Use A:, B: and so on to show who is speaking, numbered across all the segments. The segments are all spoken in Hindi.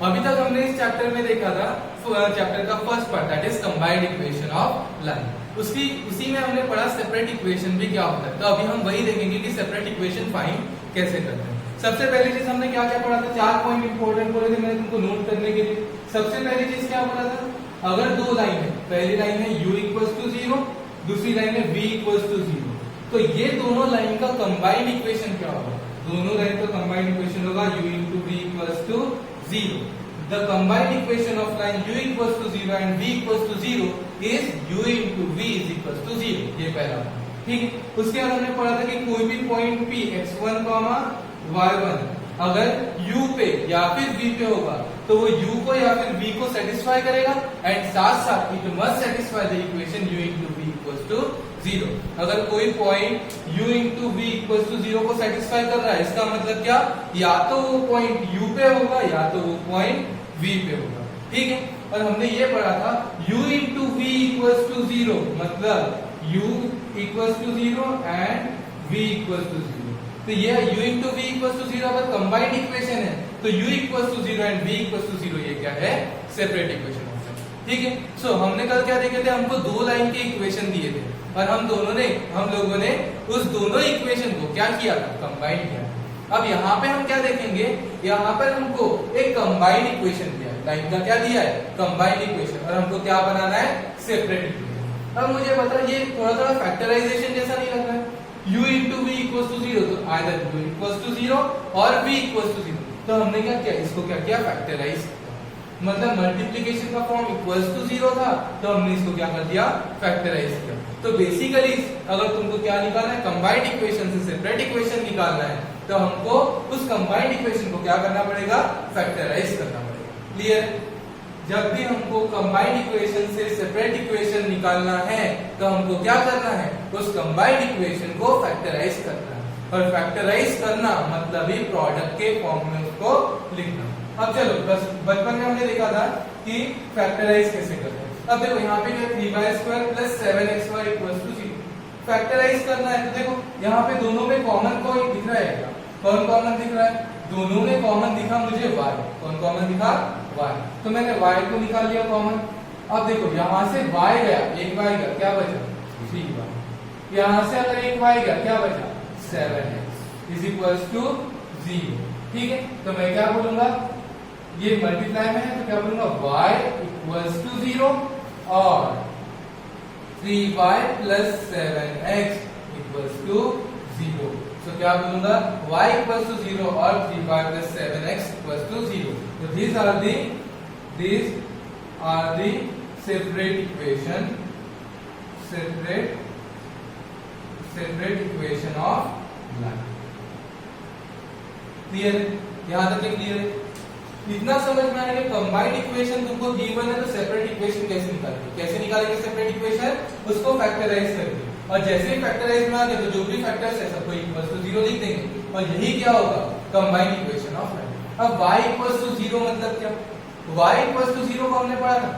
A: अभी तक हमने इस चैप्टर में देखा था चैप्टर का first part that is combined equation of line. उसी में हमने पढ़ा सेपरेट इक्वेशन भी क्या होता है। तो अभी हम वही देखेंगे कि सेपरेट इक्वेशन फाइंड कैसे करते हैं। सबसे पहली चीज हमने क्या क्या पढ़ा था, 4 पॉइंट इंपॉर्टेंट बोले थे मैंने तुमको नोट करने के लिए। सबसे पहली चीज क्या बोला था, अगर दो लाइन है, पहली लाइन है u इक्वल्स टू 0, दूसरी लाइन है v इक्वल्स टू 0, तो ये दोनों लाइन का कंबाइंड इक्वेशन क्या होगा, दोनों लाइन का कंबाइंड इक्वेशन होगा u into v equals to 0। The combined equation of line u equals to 0 and v equals to 0 is u into v is equals to 0। ये पहला, ठीक है। उसके बाद हमने पढ़ा था कि कोई भी पॉइंट p x1, y1 अगर u पे या फिर v पे होगा तो वो u को या फिर v को सेटिस्फाई करेगा एंड साथ साथ it must satisfy the equation u into v equals to 0। अगर कोई point u into v equals to 0 को सेटिस्फाई कर रहा है, इसका मतलब क्या, या तो वो पॉइंट u पे होगा या तो वो पॉइंट v पे होगा, ठीक है। और हमने ये पढ़ा था u into v equals to 0 मतलब u equals to 0 and v equals to 0। तो ये u into v equals to 0 अगर कंबाइंड इक्वेशन है तो u equals to 0 and v equals to 0 ये क्या है, सेपरेट इक्वेशन होता है, ठीक है। सो हमने कल क्या देखे थे, हमको दो लाइन के इक्वेशन दिए थे और हम लोगों ने उस दोनों इक्वेशन को क्या किया था, कंबाइन किया। अब यहाँ पे हम क्या देखेंगे, यहाँ पर हमको एक कंबाइंड इक्वेशन दिया है, लाइन का क्या दिया है, कंबाइंड इक्वेशन, और हमको क्या बनाना है, सेपरेट इक्वेशन। अब मुझे पता है ये थोड़ा फैक्टराइजेशन जैसा नहीं लग रहा है, u into v equals to 0 तो either u equals to 0 और v equals to 0। तो हमने क्या किया, इसको क्या किया, फैक्टराइज, मतलब मल्टीप्लिकेशन का फॉर्म इक्वल्स टू 0 था तो हमने इसको क्या कर दिया, फैक्टराइज किया। तो बेसिकली अगर तुमको क्या निकालना है, कंबाइंड इक्वेशन से सेपरेट इक्वेशन निकालना है तो हमको उस कंबाइंड इक्वेशन को क्या करना पड़ेगा, फैक्टराइज करना पड़ेगा। क्लियर। जब भी हमको कंबाइंड इक्वेशन से सेपरेट इक्वेशन निकालना है तो हमको क्या करना है, उस कंबाइंड इक्वेशन को फैक्टराइज करना है, और फैक्टराइज करना मतलब ही प्रोडक्ट के फॉर्म में उसको लिखना। अब चलो बचपन में हमने देखा था कि फैक्टराइज कैसे करते हैं। अब देखो यहाँ पे क्या, 3y² plus 7xy equals to 0 factorise करना है। तो देखो यहाँ पे दोनों में कॉमन कोई दिख रहा है क्या, कौन कॉमन दिख रहा है, दोनों में कॉमन दिखा मुझे y, कौन कॉमन दिखा, y, तो मैंने y को निकाल लिया कॉमन। अब देखो यहाँ से y गया, एक y गया, क्या बचा, 3y। यहाँ से अगर एक y गया, क्या बचा, 7x इज इक्वल्स टू 0, ठीक है। तो मैं क्या बोलूंगा, ये मल्टीप्लाई में है तो क्या बोलूंगा, y इक्वल्स टू 0 और 3y plus 7x equals to 0। तो क्या बोलूंगा, y इक्वल्स टू 0 और 3y plus 7x equals to 0। तो these are the separate equation of line। Clear है, यहां तक क्लियर है। इतना समझ में आया कि कंबाइंड इक्वेशन तुमको गिवन है तो सेपरेट इक्वेशन कैसे निकालेंगे सेपरेट इक्वेशन, उसको फैक्टराइज करके, और जैसे ही फैक्टराइज में आ गए तो जो भी फैक्टर्स है सबको इक्वल्स टू 0 लिख देंगे, और यही क्या होगा, कंबाइंड इक्वेशन ऑफ लाइन। अब y इक्वल्स टू 0 मतलब क्या, y इक्वल्स टू 0 को हमने पढ़ा था,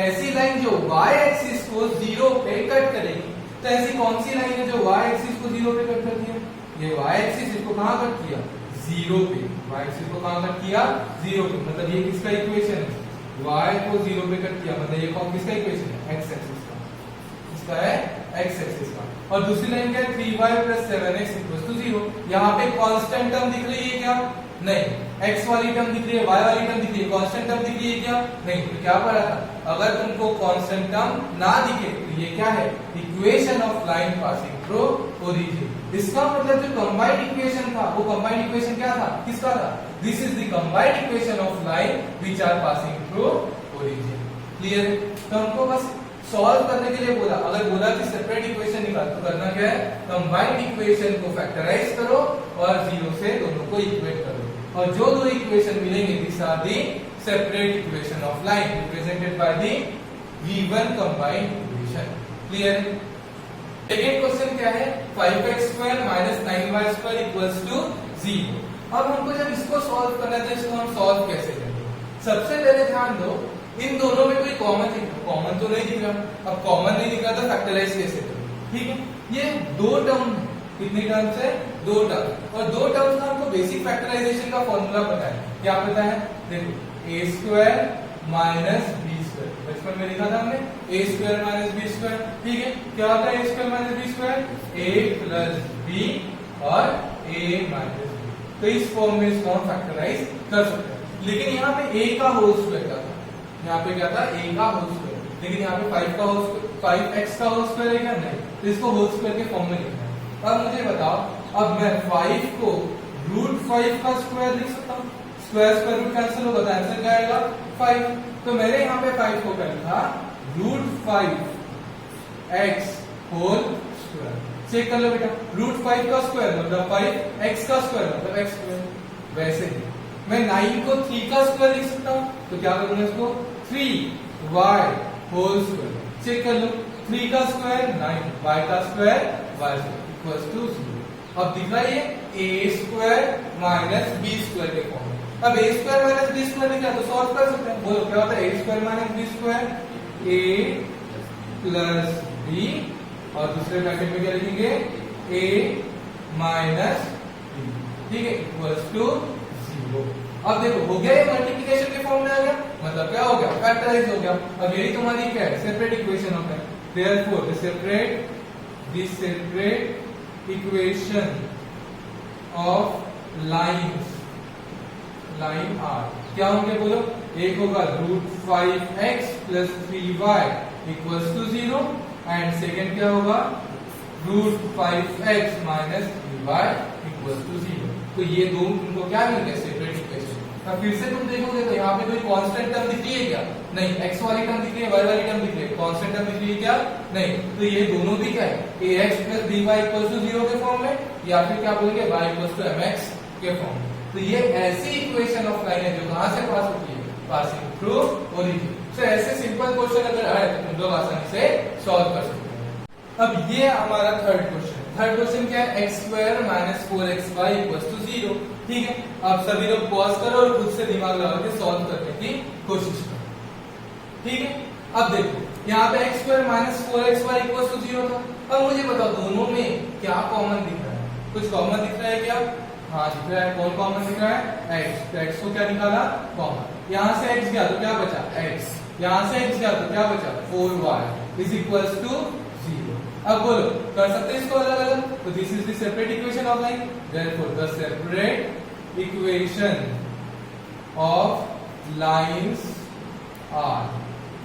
A: ऐसी लाइन जो y एक्सिस को 0 पे कट करेगी। तो ऐसी कौन सी लाइन है जो y एक्सिस को 0 पे कट करती है, ये y एक्सिस इसको कहां कट किया, 0 पे, y एक्सिस को कहां कट किया, 0 पे, मतलब ये किसका इक्वेशन है, y को 0 पे कट किया, मतलब ये कौन किसका इक्वेशन है, x एक्सिस का, इसका है x एक्सिस का। और दूसरी लाइन क्या है, 3y plus 7x equals to 0। यहाँ पे कांस्टेंट टर्म दिख रही है क्या, नहीं, x वाली टर्म दिख रही है, y वाली टर्म दिख रही है, कांस्टेंट टर्म दिख रही है क्या, नहीं। तो क्या पढ़ा था, अगर तुमको कांस्टेंट टर्म ना दिखे तो ये क्या है, equation of line passing through origin. इसका मतलब जो कंबाइंड इक्वेशन था वो कंबाइंड इक्वेशन क्या था, किसका था, this is the combined equation of line which are passing through origin. Clear है। तो हमको बस सॉल्व करने के लिए बोला, अगर बोला कि सेपरेट इक्वेशन निकाल तो करना क्या है, कंबाइंड इक्वेशन को फैक्टराइज करो और 0 से दोनों को इक्वेट करो, और जो दो इक्वेशन मिलेंगे this are the separate equation of line represented by the given combined equation. Clear है। सेकंड क्वेश्चन क्या है, 5x² minus 9y² equals to 0। अब हमको जब इसको सॉल्व करना है तो इसको हम सॉल्व कैसे करेंगे, सबसे पहले ध्यान दो इन दोनों में कोई कॉमन दिख रहा, कॉमन तो नहीं दिख रहा। अब कॉमन नहीं दिख रहा तो फैक्टराइज कैसे करें, ठीक है। ये दो टर्म है, कितनी टर्म्स है, 2 टर्म, और 2 टर्म्स का हमको बेसिक फैक्टराइजेशन का फॉर्मूला पता है, क्या पता है, देखो ए स्क्वायर माइनस बी स्क्वायर। बचपन में लिखा था हमने ए स्क्वायर माइनस बी स्क्वायर। ठीक है, क्या होता है ए स्क्वायर माइनस बी स्क्वायर? ए प्लस बी और ए माइनस बी। तो इस फॉर्म में इसको हम फैक्टराइज कर सकते हैं। लेकिन यहाँ पे a का होल स्क्वायर क्या था? यहाँ पे क्या था? a का होल स्क्वायर। लेकिन यहाँ पे 5 का होल स्क्वायर, 5x का होल स्क्वायर है क्या? नहीं। तो इसको होल स्क्वायर के फॉर्म में लिखना है। अब मुझे बताओ, अब मैं 5 को √5 का स्क्वायर लिख सकता हूँ। स्क्वायर स्क्वायर रूट कैंसिल होगा तो आंसर क्या आएगा? 5। तो मैंने यहाँ पे 5 को कर लिखा √5x होल स्क्वायर। चेक कर लो बेटा, √5 का स्क्वायर मतलब 5x का स्क्वायर मतलब x स्क्वायर। वैसे ही मैं 9 को 3 का स्क्वायर लिख सकता हूँ, तो क्या करूंगा इसको? 3y whole square. चेक कर लो, 3 का स्क्वायर 9, y का स्क्वायर y इक्वल्स टू 0। अब दिख रहा है ये a square minus b square के फॉर्म में। अब a square minus b square लिखा तो सॉल्व कर सकते हैं। बोलो क्या होता है? a square minus b square a plus b और दूसरे ब्रैकेट में क्या लिखेंगे? a minus b। ठीक है, इक्वल्स टू 0। अब देखो हो गया, ये मल्टीप्लिकेशन के फॉर्म में आ गया, मतलब क्या हो गया? फैक्टराइज हो गया। अब यही तुम्हारी क्या है? सेपरेट इक्वेशन होता है। Therefore the separate equation of lines line are क्या होंगे? बोलो, एक होगा √5x plus 3y equals to 0 and second क्या होगा? √5x minus 3y equals to 0। तो ये दो तुमको क्या मिल गया? Separate equation. अब फिर से तुम देखोगे तो यहाँ पे कोई कांस्टेंट टर्म दिख रही है क्या? नहीं। x वाली टर्म दिख रही है, y वाली टर्म दिख रही है, कांस्टेंट टर्म दिख रही है क्या? नहीं। तो ये दोनों भी क्या है? ax plus by equals to 0 के फॉर्म में, या फिर क्या बोलेंगे? y इक्वल्स टू mx के फॉर्म में। तो ये ऐसी इक्वेशन ऑफ लाइन है जो कहां से पास होती है? Passing through origin. तो ऐसे सिंपल क्वेश्चन अगर आए तो तुम लोग आसानी से सॉल्व कर सकते हैं। अब ये हमारा थर्ड क्वेश्चन क्या है? x square minus 4xy equals to 0। ठीक है, अब सभी लोग पॉज करो और खुद से दिमाग लगा के सॉल्व करने की कोशिश करो। ठीक है, अब देखो यहाँ पे x square minus 4xy equals to 0 था। अब मुझे बताओ दोनों में क्या कॉमन दिख रहा है? कुछ कॉमन दिख रहा है क्या? हाँ दिख रहा है। कौन कॉमन दिख रहा है? x। तो x को क्या निकाला? कॉमन। यहाँ से x गया तो क्या बचा? x। यहाँ से x गया तो क्या बचा? 4y is equals to 0। अब बोलो, कर सकते हैं इसको अलग अलग? तो this is the separate equation of line. Therefore the separate equation of lines are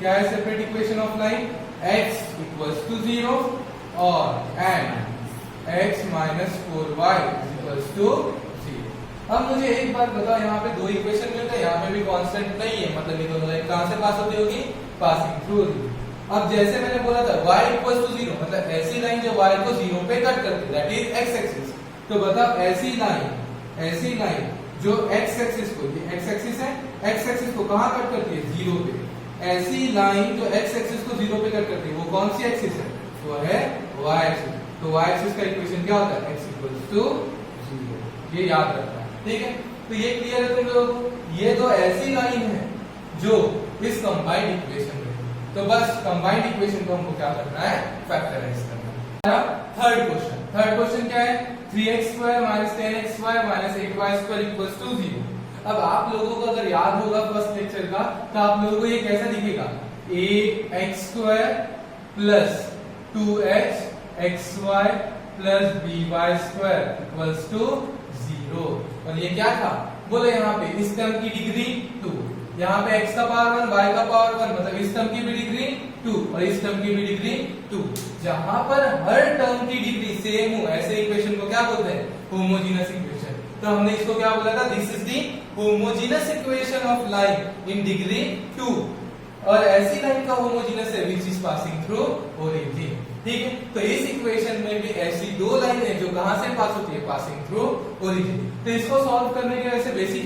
A: क्या है? Separate equation of line x equals to 0 और and x minus 4y equals to 0। अब मुझे एक बात बताओ, यहाँ पे दो इक्वेशन मिल गए, यहाँ पे भी कांस्टेंट नहीं है, मतलब ये दोनों लाइन कहां से पास होती होगी? Passing through. अब जैसे मैंने बोला था y इक्वल्स टू 0, मतलब ऐसी लाइन जो y को 0 पे कट करती है, दैट इज x एक्सिस। तो बताओ ऐसी लाइन जो x एक्सिस को, ये x एक्सिस है, x एक्सिस को कहां कट करती है? 0 पे। ऐसी लाइन जो x एक्सिस को 0 पे कट करती है वो कौन सी एक्सिस है? वो है y एक्सिस। तो y एक्सिस का इक्वेशन क्या होता है? x equals to 0। ये याद रखना है। ठीक है, तो ये क्लियर है तुम लोगों को? ये दो ऐसी लाइन है जो इस कंबाइंड इक्वेशन में, तो बस कंबाइंड इक्वेशन को हमको क्या करना है? फैक्टराइज करना है। थर्ड क्वेश्चन क्या है? 3x square minus 10xy minus 8y square equals to 0। अब आप लोगों को अगर याद होगा फर्स्ट लेक्चर का, तो आप लोगों को ये कैसा दिखेगा? ax square plus 2xy plus by square equals to 0। और ये क्या था? बोले यहाँ पे इस टर्म की डिग्री 2, यहाँ पे x का पावर 1 y का पावर 1, मतलब इस टर्म की भी डिग्री 2 और इस टर्म की भी डिग्री 2। जहां पर हर टर्म की डिग्री सेम हो, ऐसे इक्वेशन को क्या बोलते हैं? Homogeneous equation. तो हमने इसको क्या बोला था? This is the homogeneous equation of line in degree 2। और ऐसी लाइन का होमोजेनस है which is passing through origin. ठीक है, तो इस इक्वेशन में भी ऐसी दो लाइन है जो कहां से पास होती है? Passing through origin. तो इसको सॉल्व करने के वैसे बेसिक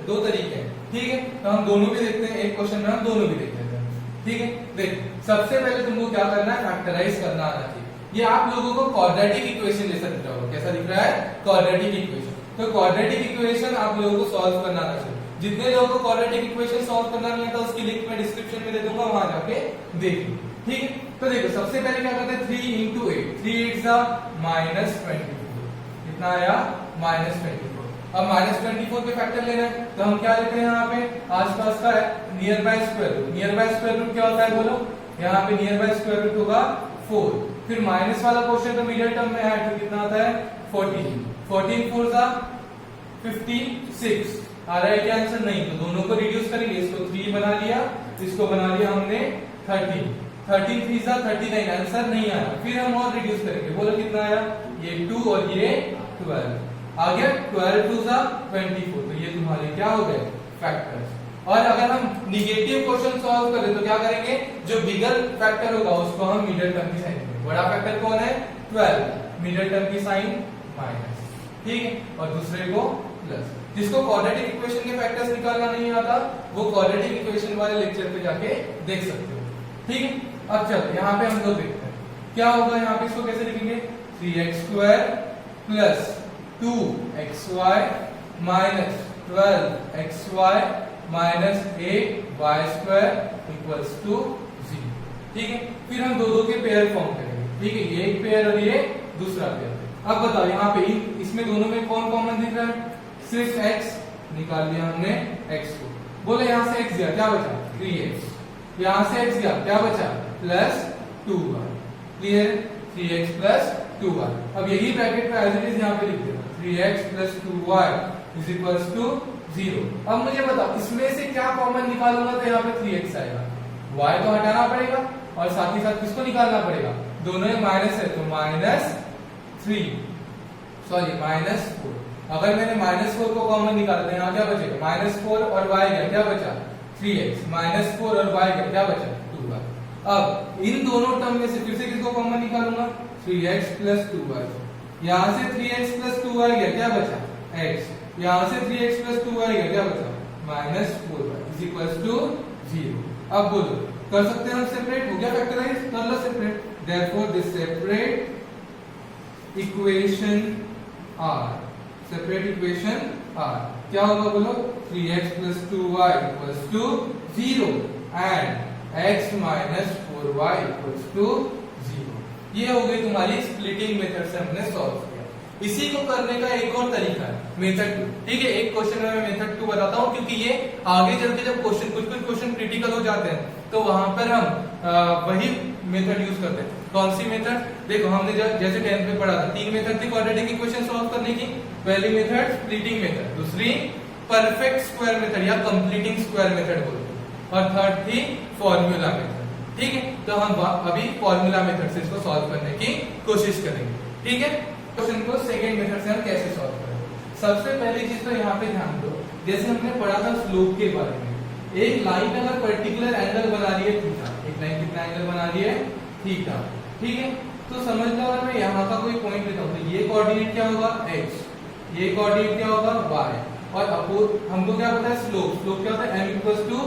A: दो तरीके हैं। ठीक है, तो हम दोनों भी देखते हैं, एक क्वेश्चन में हम दोनों भी देख लेते हैं। ठीक है, देख सबसे पहले तुमको क्या करना है? फैक्टराइज करना आना चाहिए। ये आप लोगों को क्वाड्रेटिक इक्वेशन जैसा दिख रहा होगा। कैसा दिख रहा है? Quadratic equation. तो क्वाड्रेटिक इक्वेशन आप लोगों को सॉल्व करना आना चाहिए। जितने लोगों को क्वाड्रेटिक इक्वेशन सॉल्व करना नहीं आता उसकी लिंक मैं डिस्क्रिप्शन में दे दूंगा, वहां जाके देखिए। ठीक है, तो देखो सबसे पहले क्या करते हैं? 3 into 8, 3 8 -24। कितना आया? -24। अब -24 के फैक्टर लेना है तो हम क्या लेते हैं, यहाँ पे आसपास का near by square root. Near by square root क्या होता है बोलो, यहाँ पे नियर बाय स्क्वायर रूट होगा 4, फिर माइनस वाला क्वेश्चन तो मिडिल टर्म में है तो कितना आता है 14, 14 4 जा 56 आ रहा है क्या आंसर, नहीं तो दोनों को रिड्यूस करेंगे, इसको 3 बना लिया, इसको बना लिया हमने 13, 13 3 जा 39, आंसर नहीं आया, फिर हम और रिड्यूस करेंगे, बोलो कितना आया, ये 2 और ये 12 आ गया, 12 2 जा 24, तो ये तुम्हारे क्या हो गए फैक्टर्स। और अगर हम निगेटिव क्वेश्चन सॉल्व करें तो क्या करेंगे, जो बिगर फैक्टर होगा उसको हम मिडिल टर्म की साइन देंगे, बड़ा फैक्टर कौन है 12, मिडिल टर्म की साइन माइनस, ठीक है, और दूसरे को प्लस। जिसको क्वाड्रेटिक इक्वेशन के फैक्टर्स निकालना नहीं आता वो क्वाड्रेटिक इक्वेशन वाले लेक्चर पे जाके देख सकते हो, ठीक है। अब चलो यहाँ पे हम लोग देखते हैं क्या होगा, यहाँ पे इसको कैसे लिखेंगे, 3x² plus 2xy minus 12xy minus 8y² equals to 0, ठीक है। फिर हम दो के पेयर फॉर्म करेंगे, ठीक है, ये एक पेयर और ये दूसरा पेयर। अब बताओ यहाँ पे इसमें दोनों में कौन कॉमन दिख रहा है, सिर्फ x निकाल लिया हमने x को, बोले यहाँ से x गया क्या बचा 3x, यहाँ से x गया क्या बचा plus 2y, clear, 3x plus 2y। अब यही ब्रैकेट में एज इट इज यहाँ पे लिख देना 3x plus 2y is equals to 0। अब मुझे बताओ इसमें से क्या कॉमन निकालूंगा तो यहाँ पे 3x आएगा, y तो हटाना पड़ेगा और साथ ही साथ किसको निकालना पड़ेगा, दोनों में माइनस है तो -4। अगर मैंने -4 को कॉमन निकाला तो यहाँ क्या बचेगा, -4 और y गया क्या बचा 3x, -4 और y गया क्या बचा 2y। अब इन दोनों टर्म में से फिर से किसको कॉमन निकालूंगा, 3x प्लस 2y, यहाँ से 3x प्लस 2y गया क्या बचा x, यहाँ से 3x प्लस 2y गया क्या बचा -4y इज इक्वल्स टू 0। अब बोलो कर सकते हैं हम सेपरेट, हो गया फैक्टराइज, कर लो separate, therefore this separate equation are, separate equation are क्या होगा बोलो, 3x plus 2y equals to 0 and x minus 4y equals to 0। ये हो गई तुम्हारी स्प्लिटिंग मेथड से हमने सॉल्व किया। इसी को करने का एक और तरीका है मेथड 2, ठीक है। एक क्वेश्चन में मैं मेथड 2 बताता हूँ क्योंकि ये आगे चल के जब क्वेश्चन कुछ क्वेश्चन क्रिटिकल हो जाते हैं तो वहां पर हम वही मेथड यूज करते हैं। कौन सी मेथड, देखो हमने जैसे 10th में पढ़ा था 3 मेथड थी क्वाड्रेटिक इक्वेशन सॉल्व करने की, पहली मेथड स्प्लिटिंग मेथड, दूसरी परफेक्ट स्क्वायर मेथड या कंप्लीटिंग स्क्वायर मेथड बोलते हैं, और थर्ड थी फॉर्मूला मेथड, ठीक है। तो हम अभी फॉर्मूला मेथड से इसको सॉल्व करने की कोशिश करेंगे, ठीक है। क्वेश्चन को सेकंड मेथड से हम कैसे सॉल्व करेंगे, सबसे पहली चीज तो यहाँ पे ध्यान दो, जैसे हमने पढ़ा था स्लोप के बारे में, एक लाइन अगर पर्टिकुलर एंगल बना रही है थीटा, एक लाइन कितना एंगल बना रही है थीटा, ठीक है। तो समझ लो अगर मैं यहाँ का कोई पॉइंट लेता हूँ तो ये कोऑर्डिनेट क्या होगा x, ये कोऑर्डिनेट क्या होगा y, और हमको क्या पता है स्लोप, स्लोप क्या होता है m equals to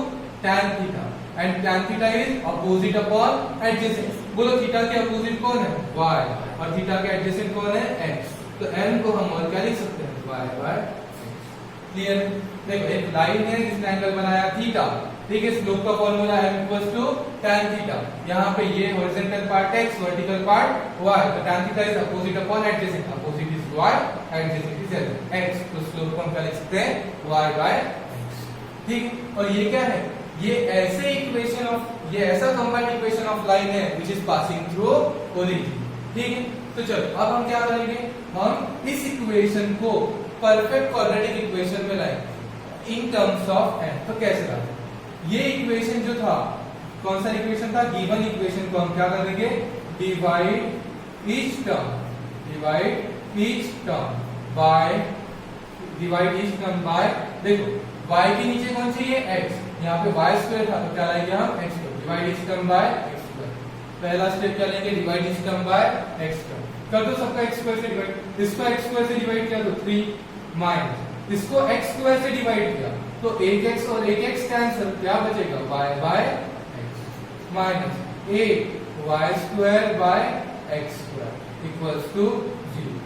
A: tan theta and tan theta is opposite upon adjacent. बोलो थीटा के अपोजिट कौन है y और थीटा के एडजेसेंट कौन है x, तो m को हम और क्या लिख सकते हैं y बाय x, क्लियर। देखो एक लाइन है जिसने एंगल बनाया थीटा, ठीक है, स्लोप का formula m equals to tan theta, यहाँ पे ये horizontal part x, vertical part y, तो tan theta is opposite upon adjacent, opposite is y, adjacent is x, तो स्लोप को हम क्या लिख सकते हैं y बाय x, ठीक है। और ये क्या है, ये ऐसे इक्वेशन ऑफ, ये ऐसा कंबाइंड इक्वेशन ऑफ लाइन है which is passing through origin, ठीक है। तो चलो अब हम क्या करेंगे, हम इस इक्वेशन को परफेक्ट क्वाड्रेटिक इक्वेशन में लाएंगे इन टर्म्स ऑफ n। तो कैसे लाएंगे, ये इक्वेशन जो था कौन सा इक्वेशन था, गिवन इक्वेशन को हम क्या करेंगे, divide each term, divide each term bye, divide each term bye, देखो y के नीचे कौन सी है x, यहाँ पे y स्क्वायर था तो क्या लाएंगे हम x square, divide each term by x square. पहला स्टेप क्या लेंगे, divide each term by x square, कर दो सबका x स्क्वायर से डिवाइड, इसको x स्क्वायर से डिवाइड किया तो 3 माइनस इसको x स्क्वायर से डिवाइड किया तो 1x और 1x कैंसिल, क्या बचेगा y by x minus 8y square by x square equals to 0।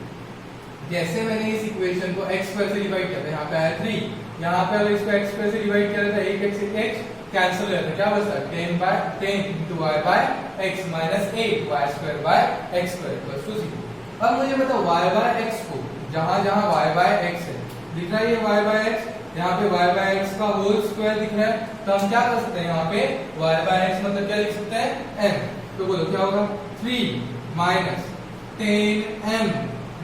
A: जैसे मैंने इस इक्वेशन को x स्क्वायर से डिवाइड किया था, यहाँ पे आया 3, यहाँ पे अगर इसको x स्क्वायर से डिवाइड किया था 1x 1x कैंसिल हो जाता, क्या बचता है 10 into y by x minus 8y square by x square equals to 0। अब मुझे बताओ y by x को जहां जहां y by x है दिख रहा है ये y बाय एक्स, यहाँ पे y बाय एक्स का होल स्क्वायर दिख रहा है, तो हम क्या कर सकते हैं यहाँ पे y बाय एक्स मतलब क्या लिख सकते हैं m, तो बोलो क्या होगा 3 minus 10m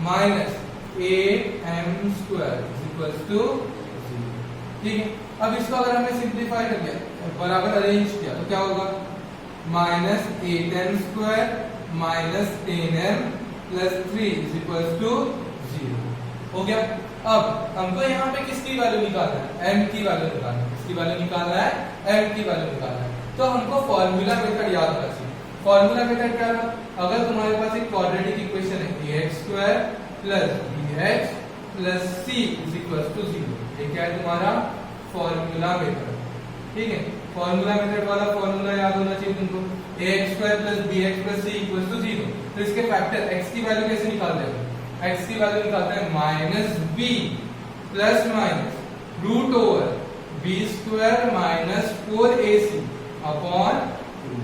A: minus 8m square equals to 0। ठीक है, अब इसको अगर हमने सिंप्लीफाई कर दिया, बराबर अरेंज किया, तो क्या होगा minus 8m square minus 10m plus 3 is equals to 0 हो गया। अब हमको यहाँ पे किसकी वैल्यू निकालना है, m की वैल्यू निकालना है, किसकी वैल्यू निकालना है, m की वैल्यू निकालना है। तो हमको फॉर्मूला मेथड याद रखना चाहिए। फॉर्मूला मेथड क्या है, अगर तुम्हारे पास एक क्वाड्रेटिक इक्वेशन है ax square plus bx plus c is equals to 0, ये क्या है तुम्हारा फॉर्मूला मेथड। ठीक है, फॉर्मूला मेथड वाला फॉर्मूला याद होना चाहिए तुमको, ax square plus bx plus c equals to 0। तो इसके फैक्टर x की वैल्यू कैसे निकालते हैं, x की वैल्यू निकालते हैं minus b plus minus root over b square minus 4ac upon 2।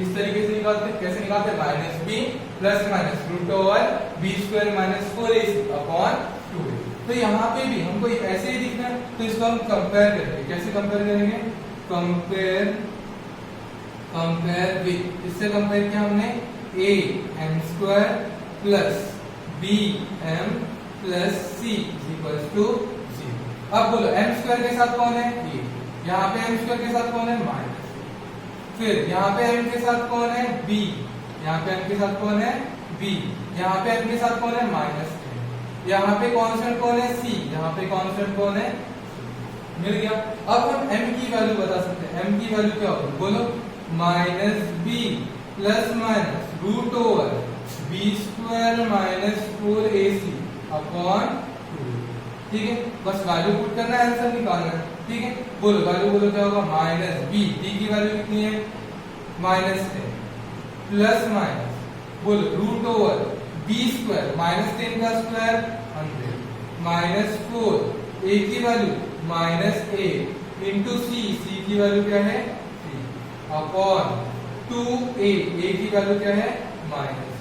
A: इस तरीके से निकालते हैं, कैसे निकालते हैं minus b plus minus root over b square minus 4ac upon 2। तो यहाँ पे भी हमको ऐसे ही दिखना है, तो इसको हम कंपेयर करेंगे। कैसे कंपेयर करेंगे, कंपेयर विद, इससे कंपेयर किया हमने a m square plus b m plus c equals to 0। अब बोलो m स्क्वायर के साथ कौन है, a, यहाँ पे m स्क्वायर के साथ कौन है माइनस, फिर यहाँ पे m के साथ कौन है b, यहाँ पे m के साथ कौन है b, यहाँ पे m के साथ कौन है माइनस, यहाँ पे कांस्टेंट कौन है c, यहाँ पे कांस्टेंट कौन है, मिल गया। अब हम m की वैल्यू बता सकते हैं, m की वैल्यू क्या होगी बोलो minus b plus minus root over b square minus 4ac upon 2। ठीक है, बस वैल्यू पुट करना है, आंसर निकालना है। ठीक है, बोलो वैल्यू बोलो क्या होगा माइनस b, b की वैल्यू कितनी है माइनस 10 प्लस माइनस बोलो root over b square minus 10 का स्क्वायर 100 माइनस 4, a की value minus 8 into c, c की वैल्यू क्या है 3 अपॉन 2a, a की वैल्यू क्या है माइनस।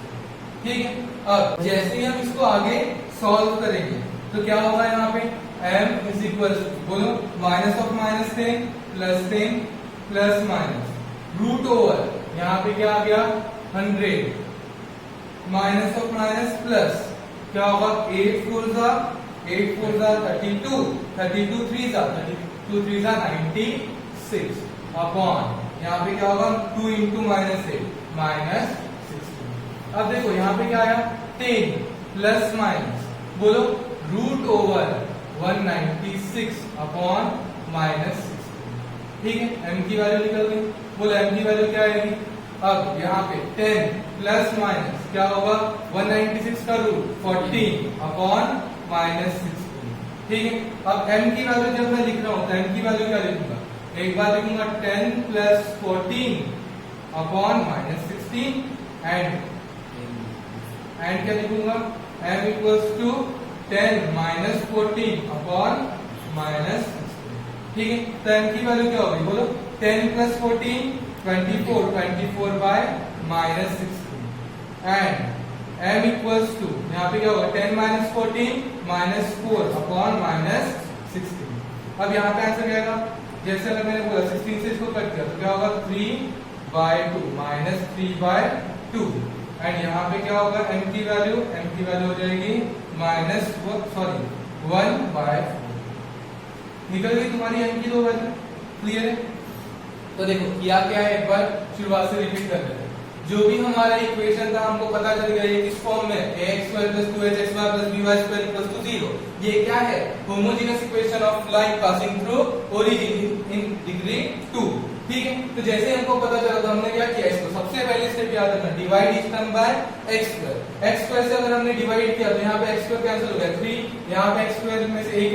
A: ठीक है, अब जैसे ही हम इसको आगे सॉल्व करेंगे तो क्या होगा यहाँ पे m इज इक्वल बोलो minus of minus 10 plus 10 plus minus root over यहाँ पे क्या आ गया 100 माइनस ऑफ माइनस प्लस क्या होगा 8 4 जा 32 32 3 जा 32 3 जा 96 अपॉन यहाँ पे क्या होगा 2 इंटू माइनस 8 माइनस 16। अब देखो यहाँ पे क्या आया 10 प्लस माइनस बोलो रूट ओवर 196 अपॉन माइनस 16। ठीक है, m की वैल्यू निकल गई, बोलो m की वैल्यू क्या आएगी। अब यहाँ पे 10 प्लस माइनस क्या होगा 196 का रूट 14 अपॉन माइनस 16। ठीक है, अब m की वैल्यू जब मैं लिख रहा हूँ तो m की वैल्यू क्या लिखूंगा, एक बार लिखूंगा 10 प्लस 14 अपॉन माइनस 16 एंड क्या लिखूंगा m equals to 10 minus 14 upon minus 16। ठीक है, तो m की वैल्यू क्या होगी बोलो 10 plus 14 24 by minus 16 and m equals to यहाँ पे क्या होगा 10 माइनस 14 माइनस 4 अपॉन माइनस 16। अब यहाँ पे आंसर क्या आएगा, जैसे अगर मैंने बोला 16 से इसको कट किया तो क्या होगा 3/2 माइनस 3/2 एंड यहाँ पे क्या होगा m की वैल्यू हो जाएगी माइनस 1/4 निकल गई तुम्हारी m की दो वैल्यू। क्लियर है, तो देखो किया क्या है, एक बार शुरुआत से रिपीट कर लेते हैं। जो भी हमारा इक्वेशन था हमको पता चल गया ये किस फॉर्म में ax square plus 2hxy plus by square equals to 0। ये क्या है homogeneous equation of line passing through origin in degree 2। ठीक है, तो जैसे हमको पता चला तो हमने क्या किया, इसको सबसे पहले स्टेप याद रखना डिवाइड इस टर्म बाय x स्क्वायर से अगर हमने डिवाइड किया तो यहाँ पे x स्क्वायर कैंसिल हो गया 3, यहाँ पे x स्क्वायर में से एक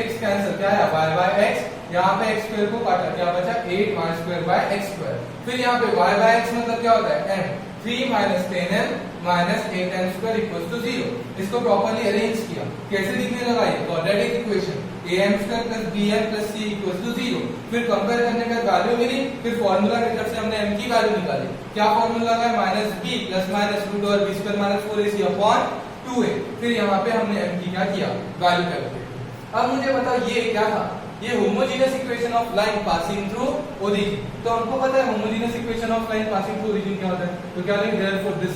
A: x कैंसिल क्या है y बाय x, यहाँ पे x स्क्वायर को काटा क्या बचा 8y square by x square. फिर यहाँ पे y बाय x मतलब क्या होता है m 3 minus 10m minus 8m square equals to 0। इसको प्रॉपर्ली अरेंज किया, कैसे दिखने लगा ये quadratic equation am square plus bm plus c equals to 0। फिर कंपेयर करने के बाद वैल्यू मिली, फिर फार्मूला मेथड से हमने m की वैल्यू निकाली। क्या फार्मूला लगा minus b plus minus root over b square minus 4ac upon 2a। फिर यहाँ पे हमने m की क्या किया वैल्यू कैलकुलेट। अब मुझे बताओ ये क्या था, ये homogeneous equation of line passing through origin. तो हमको पता है homogeneous equation of line passing through origin क्या होता है, तो क्या लिखेंगे, therefore this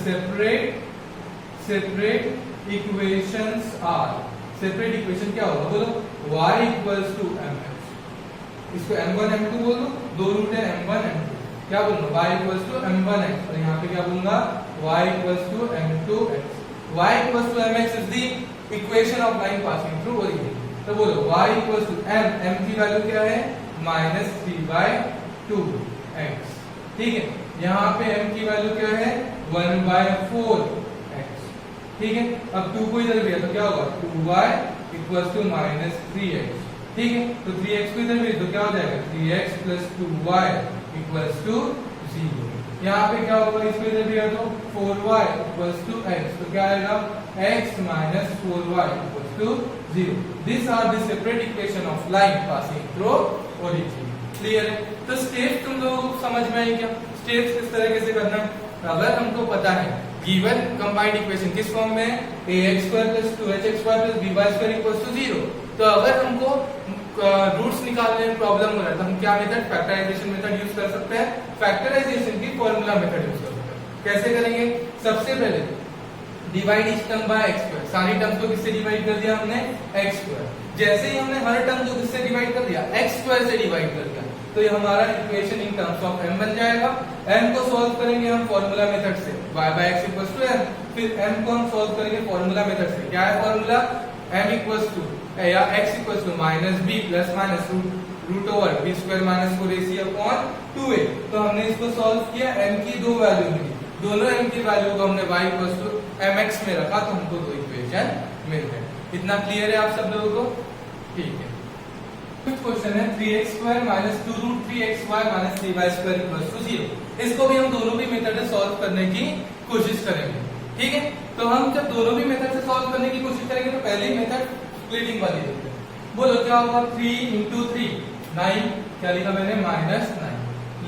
A: separate equations are, separate equation क्या होगा बोलो, y इक्वल्स टू mx, इसको m1 m2 बोल दो, दो रूट है m1 m2, क्या बोलूंगा y इक्वल्स टू m1x, और यहाँ पे क्या बोलूंगा y equals to m2x, y equals to mx is the equation of line passing through origin. तो बोलो y इक्वल्स टू m की वैल्यू क्या है -3/2x, ठीक है, यहाँ पे m की वैल्यू क्या है 1/4x, ठीक है। अब 2 को इधर भेजा तो क्या होगा 2y इक्वल्स टू -3x, ठीक है। तो 3x को इधर भेज तो क्या हो जाएगा 3x plus 2y equals to 0। यहाँ पे क्या होगा, इसको इधर भेजा तो 4y इक्वल्स टू x, तो क्या आएगा x minus 4y equals to 0। This are the separate equation of line passing through origin. Clear है? तो स्टेप्स तुम लोगों को समझ में आई क्या, स्टेप्स किस तरह से करना है। अगर हमको पता है गिवन कंबाइंड इक्वेशन किस फॉर्म में है, ax² + 2hx² + by² = 0, तो अगर हमको रूट्स निकालने में प्रॉब्लम हो रहा है तो हम क्या मेथड, फैक्टराइजेशन मेथड यूज कर सकते हैं, फैक्टराइजेशन की फॉर्मूला मेथड यूज कर सकते हैं। कैसे करेंगे, सबसे पहले divide each term by x², सारी टर्म्स को किससे डिवाइड कर दिया हमने x², जैसे ही हमने हर टर्म को किससे डिवाइड कर दिया x² से डिवाइड कर दिया, तो ये हमारा equation in terms of m बन जाएगा। m को सॉल्व करेंगे हम फॉर्मूला मेथड से, y/x = m, फिर m को हम सॉल्व करेंगे फॉर्मूला मेथड से, क्या है फॉर्मूला, m = या x = -b ± √b² - 4ac/2a। तो हमने इसको सॉल्व किया, m की दो वैल्यू मिली, दोनों m की वैल्यू को हमने y = mx में रखा, तो हमको दो इक्वेशन मिल गए। इतना क्लियर है आप सब लोगों को, ठीक है। फिफ्थ क्वेश्चन है 3x² - 2√3xy - 3y² = 0। इसको भी हम दोनों भी मेथड से सॉल्व करने की कोशिश करेंगे, ठीक है। तो हम जब दोनों भी मेथड से सॉल्व करने की कोशिश करेंगे तो पहले मेथड स्प्लिटिंग वाली देखते हैं। बोलो क्या होगा, 3 × 3 9, क्या लिखा मैंने -9,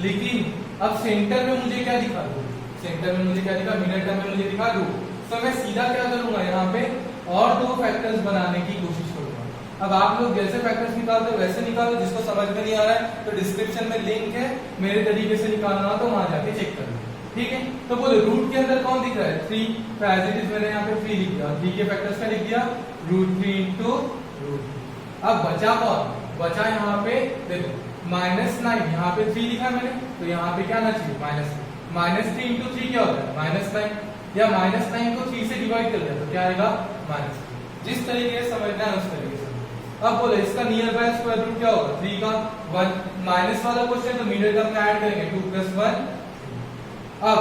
A: लेकिन अब सेंटर में मुझे क्या दिखा दो, सेंटर में मुझे क्या दिखा, मिडल टर्म में मुझे दिखा दो, तो मैं सीधा क्या करूंगा, यहाँ पे और दो फैक्टर्स बनाने की कोशिश करूंगा। अब आप लोग जैसे फैक्टर्स निकालते हो वैसे निकालो, जिसको समझ में नहीं आ रहा है तो डिस्क्रिप्शन में लिंक है, मेरे तरीके से निकालना हो तो वहां जाके चेक कर लो, ठीक है। तो बोलो रूट के अंदर कौन दिख रहा है 3, तो एज इट इज मैंने यहाँ पे 3 लिख दिया, 3 के फैक्टर्स का लिख दिया √3 × √3। अब बचा कौन, बचा यहाँ पे देखो -9, यहाँ पे 3 लिखा है मैंने, तो यहाँ पे क्या आना चाहिए -3 × 3 क्या होता है -9, या -9 को 3 से डिवाइड कर दिया तो क्या आएगा -3। जिस तरीके से समझना है उस तरीके से। अब बोलो इसका नियर बाय स्क्वायर रूट क्या होगा, 3 का 1, माइनस वाला क्वेश्चन तो मिडिल टर्म में ऐड करेंगे 2 + 1। अब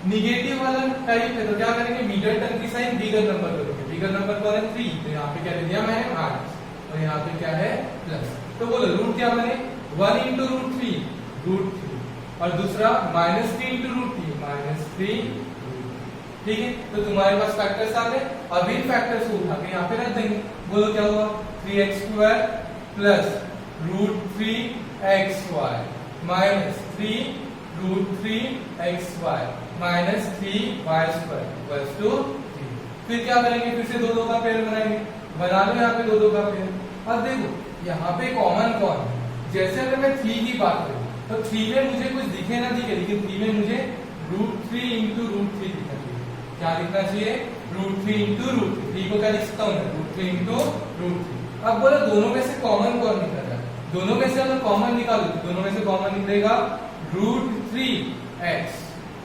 A: निगेटिव वाला टाइप है तो क्या करेंगे, मिडिल टर्म की साइन बिगर नंबर करेंगे, बिगर नंबर कौन है 3, तो यहाँ पे क्या लिख दिया मैंने माइनस, और यहाँ पे क्या है प्लस। तो बोलो रूट क्या बने 1 × √3 √3, और दूसरा -3 × √3 -3, ठीक है। तो तुम्हारे पास फैक्टर्स आ गए, अब इन फैक्टर्स को उठा के यहाँ पे रख देंगे। बोलो क्या हुआ 3x² + √3xy - 3√3xy - 3y² = 0। फिर क्या करेंगे, फिर से दो का पेयर बनाएंगे, बना लो यहाँ पे दो का पेयर। अब देखो यहाँ पे कॉमन कौन है, जैसे अगर मैं 3 की बात करूँ तो 3 में मुझे कुछ दिखे ना दिखे, लेकिन 3 में मुझे √3 × √3 दिखा चाहिए। क्या लिखना चाहिए √3 × √3, 3 को क्या लिख सकता हूँ √3 × √3। अब बोलो दोनों में से कॉमन कौन निकल रहा है, दोनों में से अगर कॉमन निकालो तो दोनों में से कॉमन निकलेगा √3x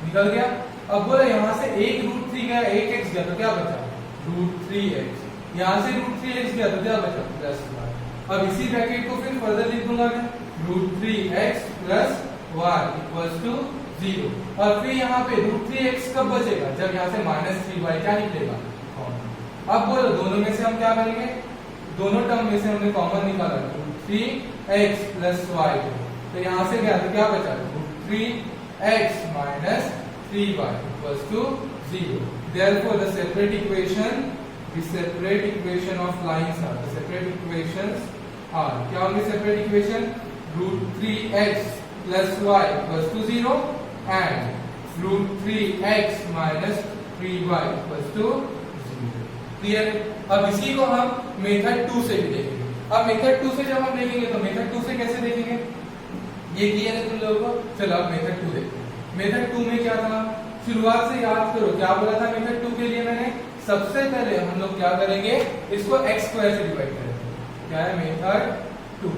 A: निकल गया। अब बोलो यहाँ से एक √3 गया, एक x गया तो क्या बचा √3x, यहाँ से √3x गया तो क्या बचा +y। अब इसी ब्रैकेट को फिर फर्दर लिख दूंगा मैं √3x + y = 0, और फिर यहाँ पे √3x कब बचेगा, जब यहाँ से -3y क्या निकलेगा कॉमन। अब बोलो दोनों में से हम क्या करेंगे, दोनों टर्म में से हमने कॉमन निकाला √3x + y, तो यहाँ से गया तो क्या बचा √3x - 3y = 0। Therefore the separate equation of lines are, the separate equations are, क्या होंगे separate equation, √3x + y = 0 and √3x - 3y = 0। Clear है? अब इसी को हम मेथड 2 से भी देखेंगे। अब मेथड 2 से जब हम देखेंगे तो मेथड 2 से कैसे देखेंगे, ये क्लियर है तुम लोगों को। चलो अब मेथड 2 देखते हैं। मेथड 2 में क्या था, शुरुआत से याद करो क्या बोला था मेथड 2 के लिए मैंने। सबसे पहले हम लोग क्या करेंगे, इसको x स्क्वायर से डिवाइड करेंगे। क्या है मेथड 2।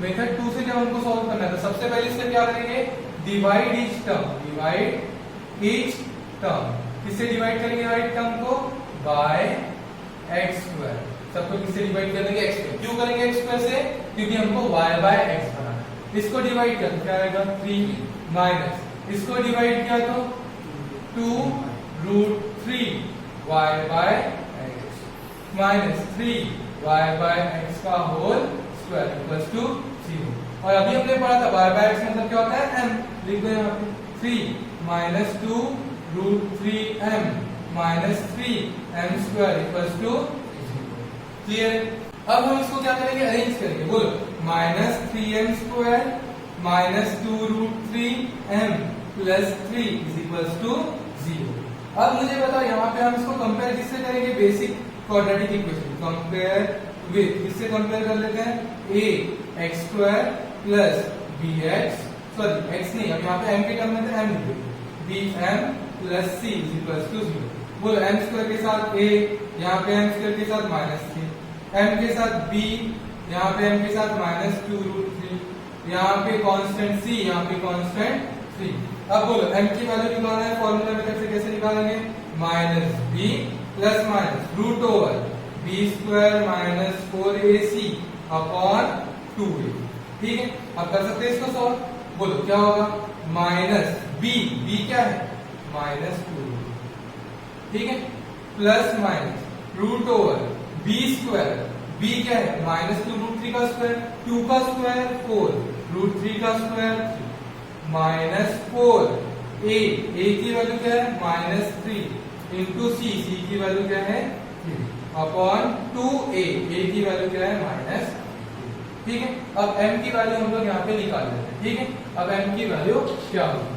A: मेथड 2 से जब हमको सॉल्व करना है तो सबसे पहले इससे क्या करेंगे, divide each term. Divide each term किससे डिवाइड करेंगे, राइट टर्म को बाय x स्क्वायर। सबको किससे डिवाइड करेंगे, x स्क्वायर। क्यों करेंगे x स्क्वायर से, क्योंकि हमको y बाय x बनाना है। इसको डिवाइड कर क्या आएगा 3 माइनस इसको डिवाइड किया तो 2 root 3 y by x minus 3 y by x का होल स्क्वायर इक्वल्स टू 0। और अभी हमने पढ़ा था y बाय x मतलब क्या होता है m, लिख दो यहाँ पे 3 minus 2 root 3m minus 3m square equals to 0। Clear. अब हम इसको क्या करेंगे, अरेंज करेंगे। बोलो minus 3m square minus 2 root 3m plus 3 is equals to 0। अब मुझे बताओ यहाँ पे हम इसको कंपेयर किससे करेंगे, basic quadratic equation. Compare with, किससे कंपेयर कर लेते हैं, a x square plus bx, sorry x नहीं, अब यहाँ पे m के टर्म में तो m लिखेंगे, bm plus c is equals to 0। बोलो m स्क्वायर के साथ a, यहाँ पे m स्क्वायर के साथ माइनस 3, m के साथ b, यहाँ पे m के साथ माइनस 2 रूट 3, यहाँ पे कांस्टेंट c, यहाँ पे कांस्टेंट 3। अब बोलो m की वैल्यू निकालना है, फॉर्मूला मेथड से कैसे निकालेंगे, minus b plus minus root over b square minus 4ac upon 2a। ठीक है, अब कर सकते हैं इसको सॉल्व। बोलो क्या होगा, माइनस b क्या है माइनस 2, ठीक है, plus minus root over b square, b क्या है माइनस 2 रूट 3 का स्क्वायर, 2 का स्क्वायर 4 रूट 3 का स्क्वायर 3 माइनस 4 a की वैल्यू क्या है माइनस 3 इंटू c की वैल्यू क्या है 3 अपॉन 2a की वैल्यू क्या है माइनस 3। ठीक है, अब m की वैल्यू हम लोग यहाँ पे निकाल लेते हैं। ठीक है, अब m की वैल्यू क्या होगी,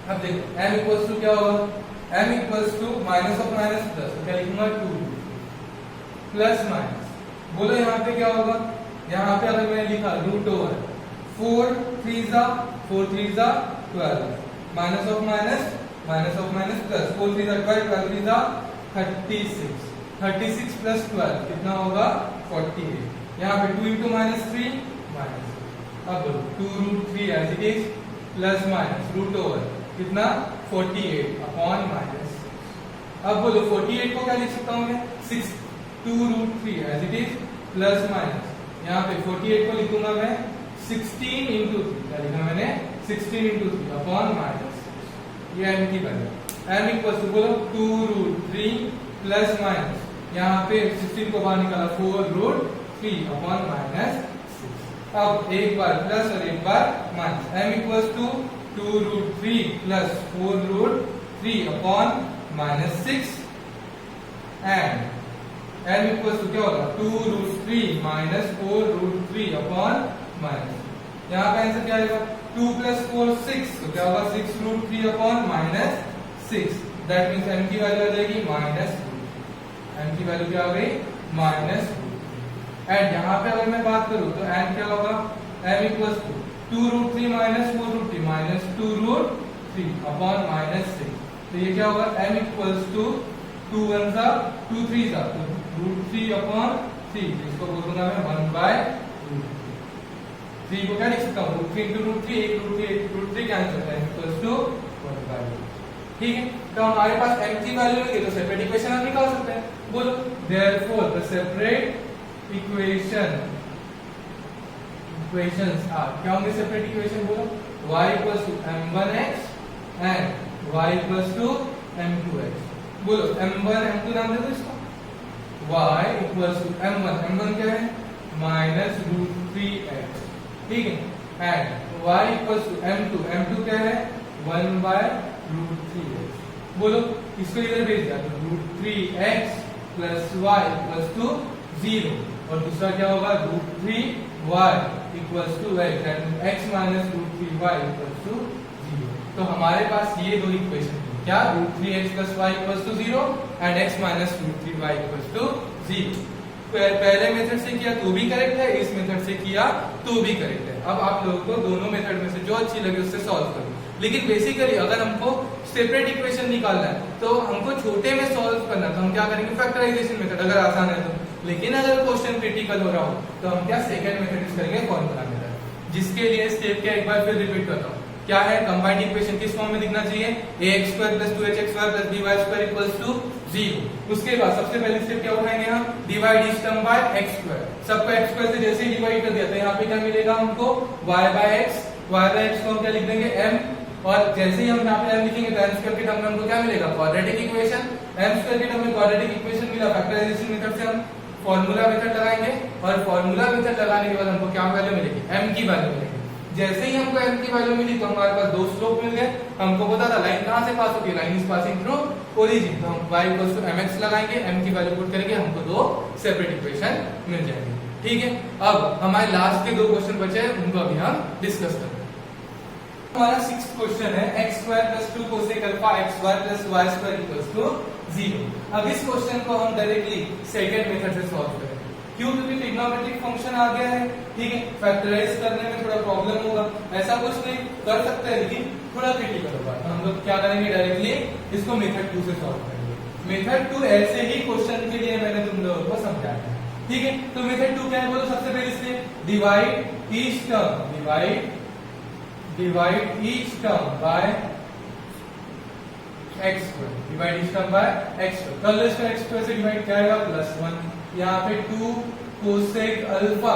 A: अब देखो m इक्वल्स टू क्या होगा, m equals to minus of minus plus, तो क्या लिखूंगा 2 प्लस माइनस। बोलो यहाँ पे क्या होगा, यहाँ पे अगर मैंने लिखा रूट ओवर 4 3 जा 12 माइनस ऑफ माइनस प्लस 4 3 जा 12 12 3 जा 36 प्लस 12 कितना होगा 48। यहाँ पे 2 इंटू माइनस 3 माइनस, अब बोलो 2 root 3 as it is plus minus root over कितना 48 अपॉन माइनस। अब बोलो 48 को क्या लिख सकता हूँ मैं 6 2 root 3 as it is plus minus, यहाँ पे 48 को लिखूंगा मैं 16 इंटू 3, क्या लिखा मैंने 16 इंटू 3 अपॉन माइनस। ये m की वैल्यू, m इक्वल्स टू बोलो 2 रूट 3 प्लस माइनस, यहाँ पे 16 को बाहर निकाला 4 रूट 3 अपॉन माइनस 6। अब एक बार प्लस और एक बार minus, m equals to 2 root 3 plus 4 root 3 upon minus 6 and n equals to क्या होगा 2 root 3 minus 4 root 3 upon minus. यहाँ का आंसर क्या आएगा 2 प्लस 4 6, तो क्या होगा 6 root 3 upon minus 6। That means m की वैल्यू आ जाएगी माइनस रूट 3। m की वैल्यू क्या हो गई माइनस रूट 3। एंड यहाँ पे अगर मैं बात करूँ तो n क्या होगा, m equals to 2 root 3 minus 4 root 3 minus 2 root 3 upon minus 6। तो ये क्या होगा m इक्वल्स टू 2 1 सा 2 3 सा रूट 3 अपॉन 3, इसको बोलूंगा मैं 1 बाय रूट 3 को क्या लिख सकता हूँ रूट 3 इंटू रूट 3, एक रूट 3 कैंसिल होता है इक्वल्स टू 1 बाय रूट। ठीक है, तो हमारे पास m की वैल्यू लगी तो सेपरेट इक्वेशन हम निकाल सकते हैं। बोलो therefore the separate equations are, क्या होंगे सेपरेट इक्वेशन, बोलो y equals to m1x and y equals to m2x। बोलो m1 m2 नाम दे दो इसको, y इक्वल्स टू m1 क्या है माइनस रूट 3x, ठीक है, and y equals to m2 क्या है 1 बाय रूट 3x। बोलो इसको इधर भेज दिया तो root 3x plus y equals to 0, और दूसरा क्या होगा root 3y equals to x, that means x minus root 3y equals to 0। तो हमारे पास ये दो इक्वेशन है। क्या √3x + y = 0 and x - √3y = 0। पहले मेथड से किया तो भी करेक्ट है, इस मेथड से किया तो भी करेक्ट है। अब आप लोगों को दोनों मेथड में से जो अच्छी लगे उससे सॉल्व करो। लेकिन बेसिकली अगर हमको सेपरेट इक्वेशन निकालना है तो हमको छोटे में सॉल्व करना है, तो हम क्या करेंगे फैक्टराइजेशन मेथड, अगर आसान है तो। लेकिन अगर क्वेश्चन क्रिटिकल हो रहा हो तो हम क्या सेकंड मेथड यूज करेंगे, फॉर्मूला मेथड, जिसके लिए स्टेप क्या एक बार फिर रिपीट करता हूँ। क्या है, कंबाइंड इक्वेशन किस फॉर्म में दिखना चाहिए, ax² + 2hxy + by² = 0। उसके बाद सबसे पहले स्टेप क्या उठाएंगे हम, divide each term by x²। सबको x² से जैसे ही डिवाइड कर दिया तो यहाँ पे क्या मिलेगा हमको y/x को हम क्या लिख देंगे m, और जैसे ही हम यहाँ पे m लिखेंगे तो m² के टर्म में हमको क्या मिलेगा, क्वाड्रेटिक इक्वेशन। m² के टर्म में क्वाड्रेटिक इक्वेशन मिला, फैक्टराइजेशन मेथड से हम फॉर्मूला मेथड लगाएंगे, और फॉर्मूला मेथड लगाने के बाद हमको क्या वैल्यू मिलेगी, m की वैल्यू मिलेगी। जैसे ही हमको m की वैल्यू मिली तो हमारे पास दो स्लोप मिल गए। हमको पता था लाइन कहां से पास होती है, line is passing through origin, तो हम y = mx लगाएंगे, m की वैल्यू पुट करेंगे, हमको दो सेपरेट इक्वेशन मिल जाएंगे। ठीक है, अब हमारे लास्ट के दो क्वेश्चन बचे हैं, उनको अभी हम डिस्कस करते हैं। हमारा 6th क्वेश्चन है x² + 2 cosec α xy + y² = 0। अब इस क्वेश्चन को हम डायरेक्टली सेकंड मेथड से सॉल्व करेंगे। क्यों, क्योंकि ट्रिग्नोमेट्रिक फंक्शन आ गया है। ठीक है, फैक्टराइज करने में थोड़ा प्रॉब्लम होगा, ऐसा कुछ नहीं कर सकते हैं, लेकिन थोड़ा क्रिटिकल होगा। तो हम लोग क्या करेंगे, डायरेक्टली इसको मेथड 2 से सॉल्व करेंगे। मेथड 2 ऐसे ही क्वेश्चन के लिए मैंने तुम लोगों को समझाया है। ठीक है, तो मेथड 2 क्या है बोलो, सबसे पहले इससे divide each term, divide each term by x², divide each term by x²। कर लो इसका, x² से डिवाइड क्या आएगा, +1। यहाँ पे 2 cosec अल्फा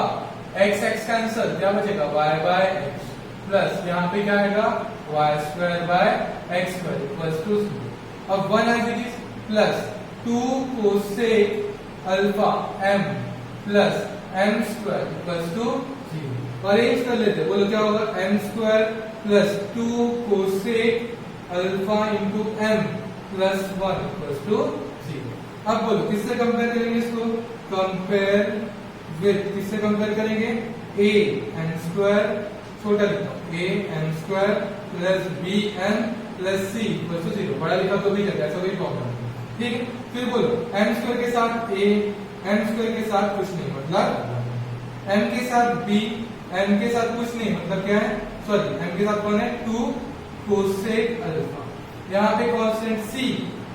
A: x कैंसल, क्या बचेगा y/x, प्लस यहाँ पे क्या आएगा y² x² = 0। अब 1 as it is, plus 2 cosec alpha m plus m² = 0। Arrange कर लेते, बोलो क्या होगा, m² plus 2 cosec alpha into m plus 1 = 0। अब बोलो किससे कंपेयर करेंगे इसको, कंपेयर विद, किससे कंपेयर करेंगे, a n², छोटा लिखा a n² plus bn plus c = 0। बड़ा लिखा तो भी चलता है, ऐसा कोई प्रॉब्लम नहीं। ठीक है, फिर बोलो m² के साथ a, m² के साथ कुछ नहीं, मतलब m के साथ b, m के साथ कुछ नहीं, मतलब क्या है, सॉरी m के साथ कौन है, 2 cosec अल्फा, यहाँ पे कांस्टेंट c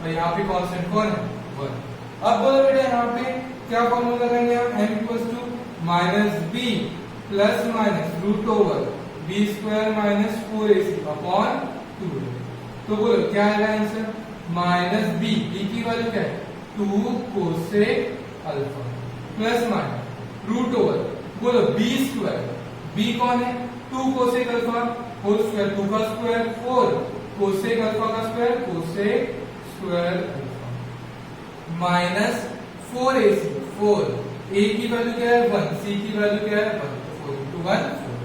A: और यहाँ पे कांस्टेंट कौन है, 1। अब बोलो बेटा यहाँ पे क्या फॉर्मूला लगाएंगे हम, m = -b plus minus √b² - 4ac/2। तो बोलो क्या आएगा आंसर, -b, b की वैल्यू क्या है, 2 cosec अल्फा प्लस माइनस √, बोलो b², b कौन है, 2 cosec अल्फा होल स्क्वायर, 2 का स्क्वायर 4 cosec अल्फा का square cosec² alpha minus 4ac, 4 a की वैल्यू क्या है 1, c की वैल्यू क्या है 1, तो 4 × 1 4।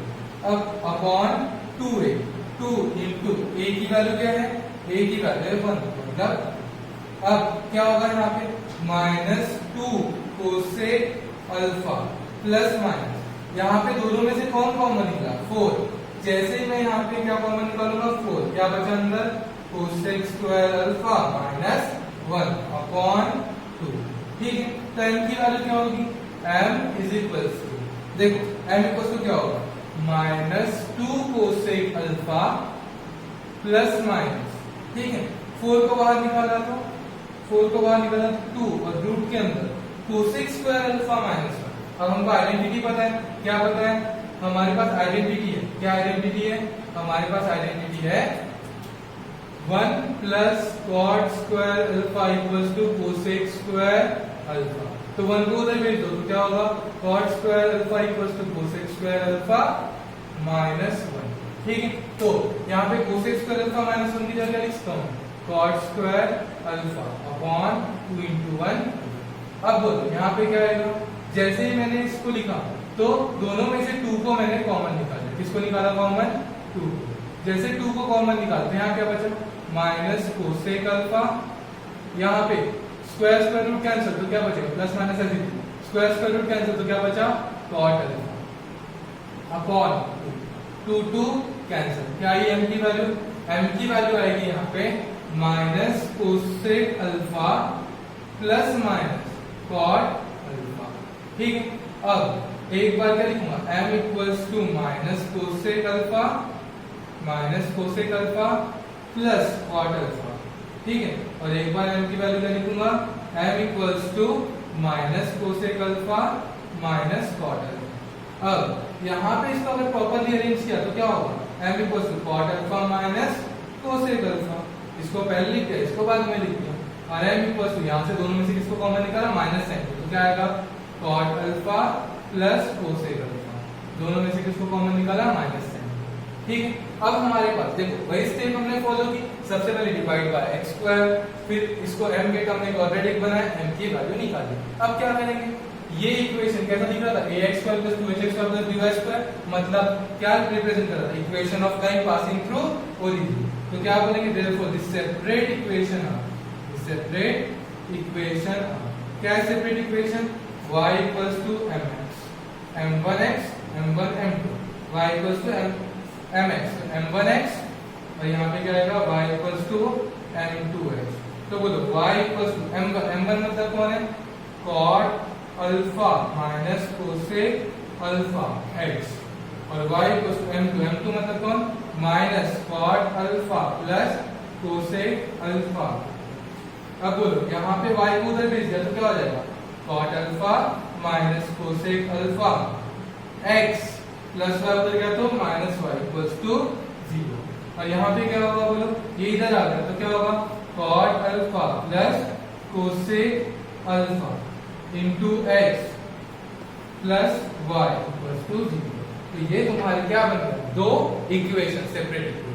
A: अब अपॉन 2a, 2 इंटू a की वैल्यू क्या है, a की वैल्यू है 1, मतलब अब क्या होगा यहाँ पे -2 cosec अल्फा प्लस माइनस, यहाँ पे दोनों में से कौन कॉमन निकला, 4। जैसे ही मैं यहाँ पे क्या कॉमन निकालूंगा, 4, क्या बचा अंदर, cosec² अल्फा माइनस 1/2। ठीक है, तो m की वैल्यू क्या होगी, m = देखो m = क्या होगा, -2 cosec अल्फा प्लस माइनस, ठीक है, 4 को बाहर निकाला तो 2 और रूट के अंदर cosec² अल्फा माइनस 1। अब हमको आइडेंटिटी पता है, क्या पता है, हमारे पास आइडेंटिटी है, क्या आइडेंटिटी है, हमारे पास आइडेंटिटी है 1 plus cot² alpha = cosec² alpha. तो 1 को उधर भेज दो तो क्या होगा, cot² alpha = cosec² alpha minus 1। ठीक है, तो यहाँ पे cosec² अल्फा माइनस 1 की जगह लिखता हूँ cot² अल्फा अपॉन 2 × 1। अब बोलो यहाँ पे क्या आएगा, जैसे ही मैंने इसको लिखा तो दोनों में से 2 को मैंने कॉमन निकाला, किसको निकाला कॉमन, 2 को। जैसे 2 को कॉमन निकालते हैं, यहाँ क्या बचा, माइनस cosec अल्फा, यहाँ पे स्क्वायर रूट कैंसिल तो क्या बचेगा, प्लस माइनस ऐसे, स्क्वायर रूट कैंसिल तो क्या बचा, cot अल्फा अपॉन 2 कैंसिल, क्या आई m की वैल्यू, m की वैल्यू आएगी यहाँ पे minus cosec alpha plus minus cot alpha. ठीक है, अब एक बार क्या लिखूंगा, m equals to minus cosec alpha plus cot alpha. ठीक है, और एक बार m की वैल्यू क्या लिखूंगा, m equals to minus cosec alpha minus cot alpha. अब यहाँ पे इसको अगर प्रॉपर्ली अरेंज किया तो क्या होगा, m equals to cot alpha minus cosec alpha. इसको पहले लिख दिया, इसको बाद में लिख दिया, और m इक्वल्स टू यहाँ से दोनों में से किसको कॉमन निकाला, माइनस साइन, तो क्या आएगा cot alpha plus cosec alpha. दोनों में से किसको कॉमन निकाला, माइनस साइन। ठीक है, अब हमारे पास देखो वही स्टेप हमने फॉलो की, सबसे पहले डिवाइड बाय x स्क्वायर, फिर इसको m के टर्म में क्वाड्रेटिक बनाया, m की वैल्यू निकाली। अब क्या करेंगे, ये इक्वेशन कैसा दिख रहा था, ax square plus 2hx square plus by square, मतलब क्या रिप्रेजेंट कर रहा था, equation of line passing through origin. तो क्या बोलेंगे, देयरफॉर दिस सेपरेट इक्वेशन क्या है separate equation, y equals to mx m1x m1 m2, y equals to mx m1x, और यहाँ पे क्या आएगा y इक्वल्स टू m2x। तो बोलो y इक्वल्स टू m1 मतलब कौन है, cot alpha minus cosec alpha x, और y इक्वल्स टू m2 मतलब कौन, minus cot alpha plus cosec alpha. अब बोलो यहाँ पे y को उधर भेज दिया तो क्या हो जाएगा, cot alpha minus cosec alpha x plus y उधर गया तो माइनस y इक्वल्स टू 0, और यहाँ पे क्या होगा बोलो, ये इधर आ गया तो क्या होगा, cot alpha plus cosec alpha into x plus y equals to 0। तो ये तुम्हारे क्या बन गया, दो इक्वेशन सेपरेट इक्वेशन।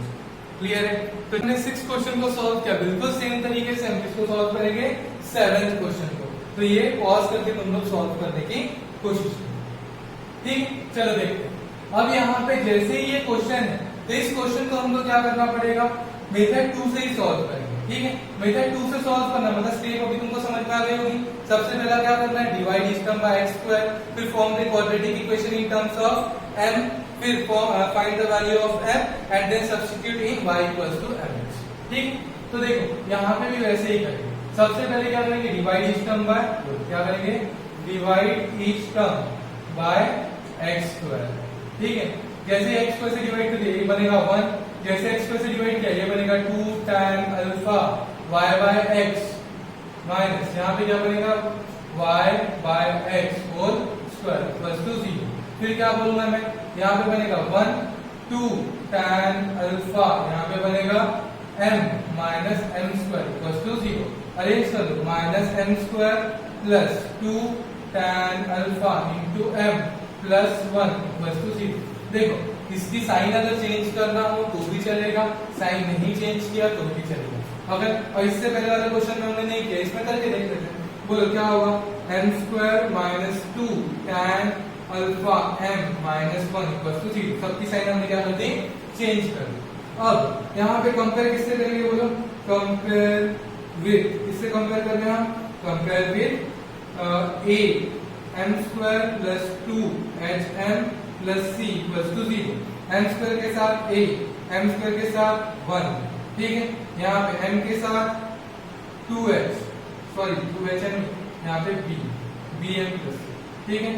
A: क्लियर है, तो हमने 6 क्वेश्चन को सॉल्व किया, बिल्कुल सेम तरीके से हम किसको सॉल्व करेंगे, 7th क्वेश्चन को। तो ये पॉज करके तुम लोग सॉल्व करने की कोशिश करो। ठीक, चलो देखते हैं। अब यहाँ पे जैसे ही ये क्वेश्चन है तो इस क्वेश्चन को हमको क्या करना पड़ेगा, मेथड 2 से ही सॉल्व करेंगे। ठीक है, मेथड 2 से सॉल्व करना मतलब स्टेप अभी तुमको समझ में आ गई होगी। सबसे पहला क्या करना है, divide each term by x square, फिर form the quadratic equation in terms of m, फिर find the value of m and then substitute in y equals to mx। ठीक, तो देखो यहाँ पे भी वैसे ही करेंगे। सबसे पहले क्या करेंगे, डिवाइड ईच टर्म बाय, क्या करेंगे, divide each term by x square. ठीक है, जैसे x स्क्वायर से डिवाइड कर दिया ये बनेगा 1, जैसे x स्क्वायर से डिवाइड किया ये बनेगा 2 tan alpha y by x minus यहाँ पे क्या बनेगा y by x whole square plus 2 0। फिर क्या बोलूंगा मैं, यहाँ पे बनेगा 1 2 tan अल्फा, यहाँ पे बनेगा m minus m square plus 2 0। Arrange कर दो, minus m square plus 2 tan alpha into m plus 1 plus 2 0। देखो इसकी साइन अगर चेंज करना हो तो भी चलेगा, साइन नहीं चेंज किया तो भी चलेगा। अगर और इससे पहले वाले क्वेश्चन में हमने नहीं किया, इसमें करके देख लेते हैं। बोलो क्या होगा, m square minus 2 tan alpha m minus 1 equals to 0। सबकी साइन हमने क्या कर दी, चेंज कर दी। अब यहाँ पे कंपेयर किससे करेंगे, बोलो कंपेयर विद, किससे कंपेयर कर रहे हैं हम, compare with a m square plus 2 plus c equals to 0। m square के साथ a, m स्क्वायर के साथ 1। ठीक है, यहाँ पे m के साथ 2h, सॉरी 2h है, यहाँ पे b bm प्लस c। ठीक है,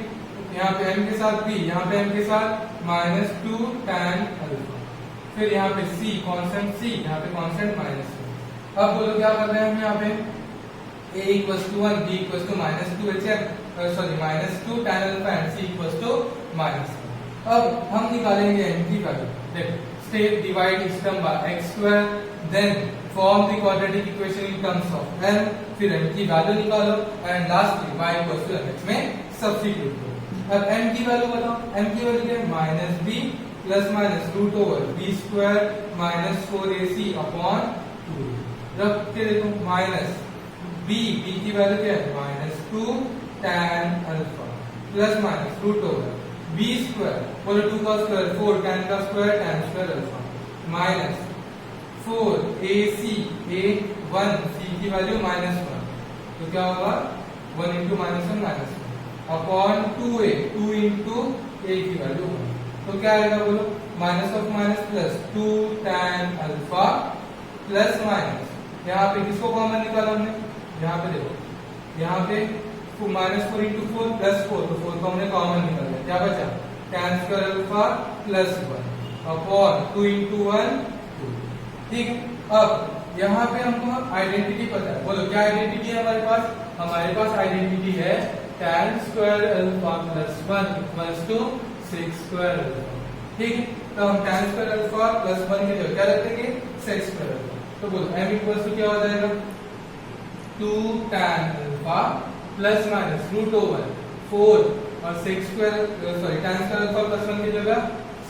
A: यहाँ पे m के साथ b, यहाँ पे m के साथ माइनस 2 tan अल्फा, फिर यहाँ पे c कांस्टेंट c, यहाँ पे कांस्टेंट माइनस c। अब बोलो क्या कर रहे हैं हम, यहाँ पे a equals to 1, b equals to minus 2h, sorry minus 2 tan alpha and c equals to minus. अब हम निकालेंगे m की वैल्यू। देखो step divide each term by x square, then form the quadratic equation in terms of m, फिर m की वैल्यू निकालो and lastly y equals to mx में सब्स्टिट्यूट करो। अब m की वैल्यू बताओ, m की वैल्यू क्या है, minus b plus minus root over b square minus 4ac upon 2। रख के देखो माइनस b की वैल्यू क्या है, minus 2 tan alpha plus minus root over b square, बोलो 2 का स्क्वायर 4, tan का square tan square alpha minus 4ac a1 c की वैल्यू माइनस 1, तो क्या होगा 1 into minus 1 minus 1 upon 2a 2 into a की वैल्यू 1। तो क्या आएगा बोलो, minus of minus plus 2 tan alpha plus minus यहाँ पे किसको कॉमन निकाला हमने, यहाँ पे देखो, यहाँ पे -4 × 4 + 4, तो 4 को हमने कॉमन निकाल लिया, क्या बचा tan स्क्वायर अल्फा + 1 अपॉन 2 × 1 2। ठीक है, अब यहाँ पे हमको आइडेंटिटी पता है, बोलो क्या आइडेंटिटी है हमारे पास, हमारे पास आइडेंटिटी है tan square alpha + 1 = 6 square alpha. ठीक है, तो हम tan स्क्वायर अल्फा + 1 के जगह क्या रखेंगे, sec स्क्वायर अल्फा। तो बोलो m = क्या हो जाएगा, 2 tan अल्फा ± √4 और sec square tan square alpha + 1 की जगह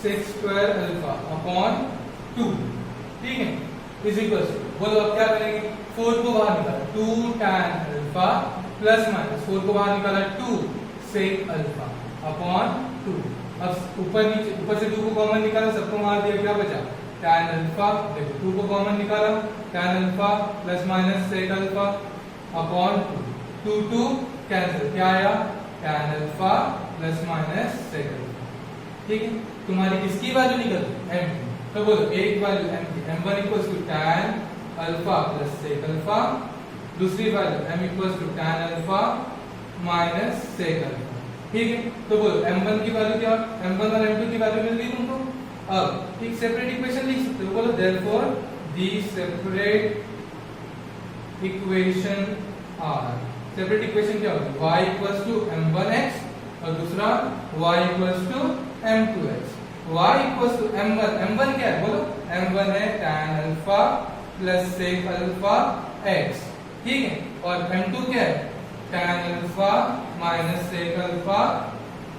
A: sec स्क्वायर अल्फा अपॉन 2। ठीक है, इज इक्वल टू, बोलो अब क्या करेंगे, 4 को बाहर निकाला, 2 tan अल्फा ± 4 को बाहर निकाला 2 sec अल्फा अपॉन 2। अब ऊपर से 2 को कॉमन निकाला, सबको मार दिया, क्या बचा tan अल्फा, देखो 2 को कॉमन निकाला, tan alpha ± sec alpha upon 2 2 cancel, क्या आया tan अल्फा ± sec अल्फा। ठीक है, तुम्हारी किसकी वैल्यू निकल m की, तो बोलो एक वैल्यू m की, m1 = tan alpha + sec alpha, दूसरी value m = tan alpha - sec alpha. ठीक है, तो बोलो m1 की वैल्यू क्या, m1 और m2 की वैल्यू मिल गई तुमको। अब एक सेपरेट इक्वेशन लिख सकते हो, बोलो therefore the separate equation are, separate equation क्या होगी, y = m1x और दूसरा y = m2x। y = m1 क्या है, बोलो m1 है tan alpha + sec alpha x। ठीक है, और m2 क्या है, tan alpha - sec alpha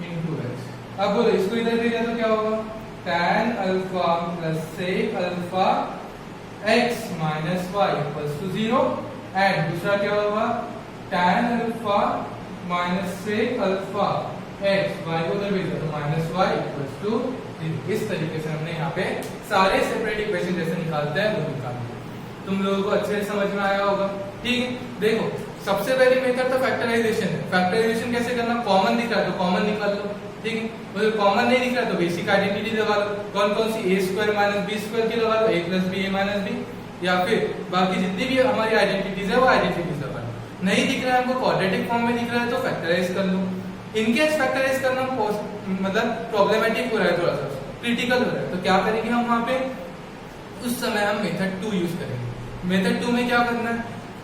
A: × x। अब बोलो इसको इधर ले जाए तो क्या होगा, tan alpha + sec alpha x - y = 0 and दूसरा क्या होगा, tan alpha - sec alpha x, y को उधर भेजा तो -y = 0। इस तरीके से हमने यहाँ पे सारे सेपरेट इक्वेशन जैसे निकालते हैं वो निकाल दिए। तुम लोगों को अच्छे से समझ में आया होगा। ठीक है, देखो सबसे पहली मेथड तो फैक्टराइजेशन है। फैक्टराइजेशन कैसे करना, कॉमन दिख रहा है तो कॉमन निकाल लो। ठीक है, अगर कॉमन नहीं दिख रहा तो बेसिक आइडेंटिटी लगा लो। कौन कौन सी, a² - b² की लगा लो, a + b a - b, या फिर बाकी जितनी भी हमारी आइडेंटिटीज है वो आइडेंटिटीज लगा लो। नहीं दिख रहा है हमको, क्वाड्रेटिक फॉर्म में दिख रहा है तो फैक्टराइज कर लो। इनकेस फैक्टराइज करना मतलब प्रॉब्लमैटिक हो रहा है, थोड़ा सा क्रिटिकल हो रहा है, तो क्या करेंगे हम वहां पे, उस समय हम मेथड 2 यूज करेंगे। मेथड 2 में क्या करना है,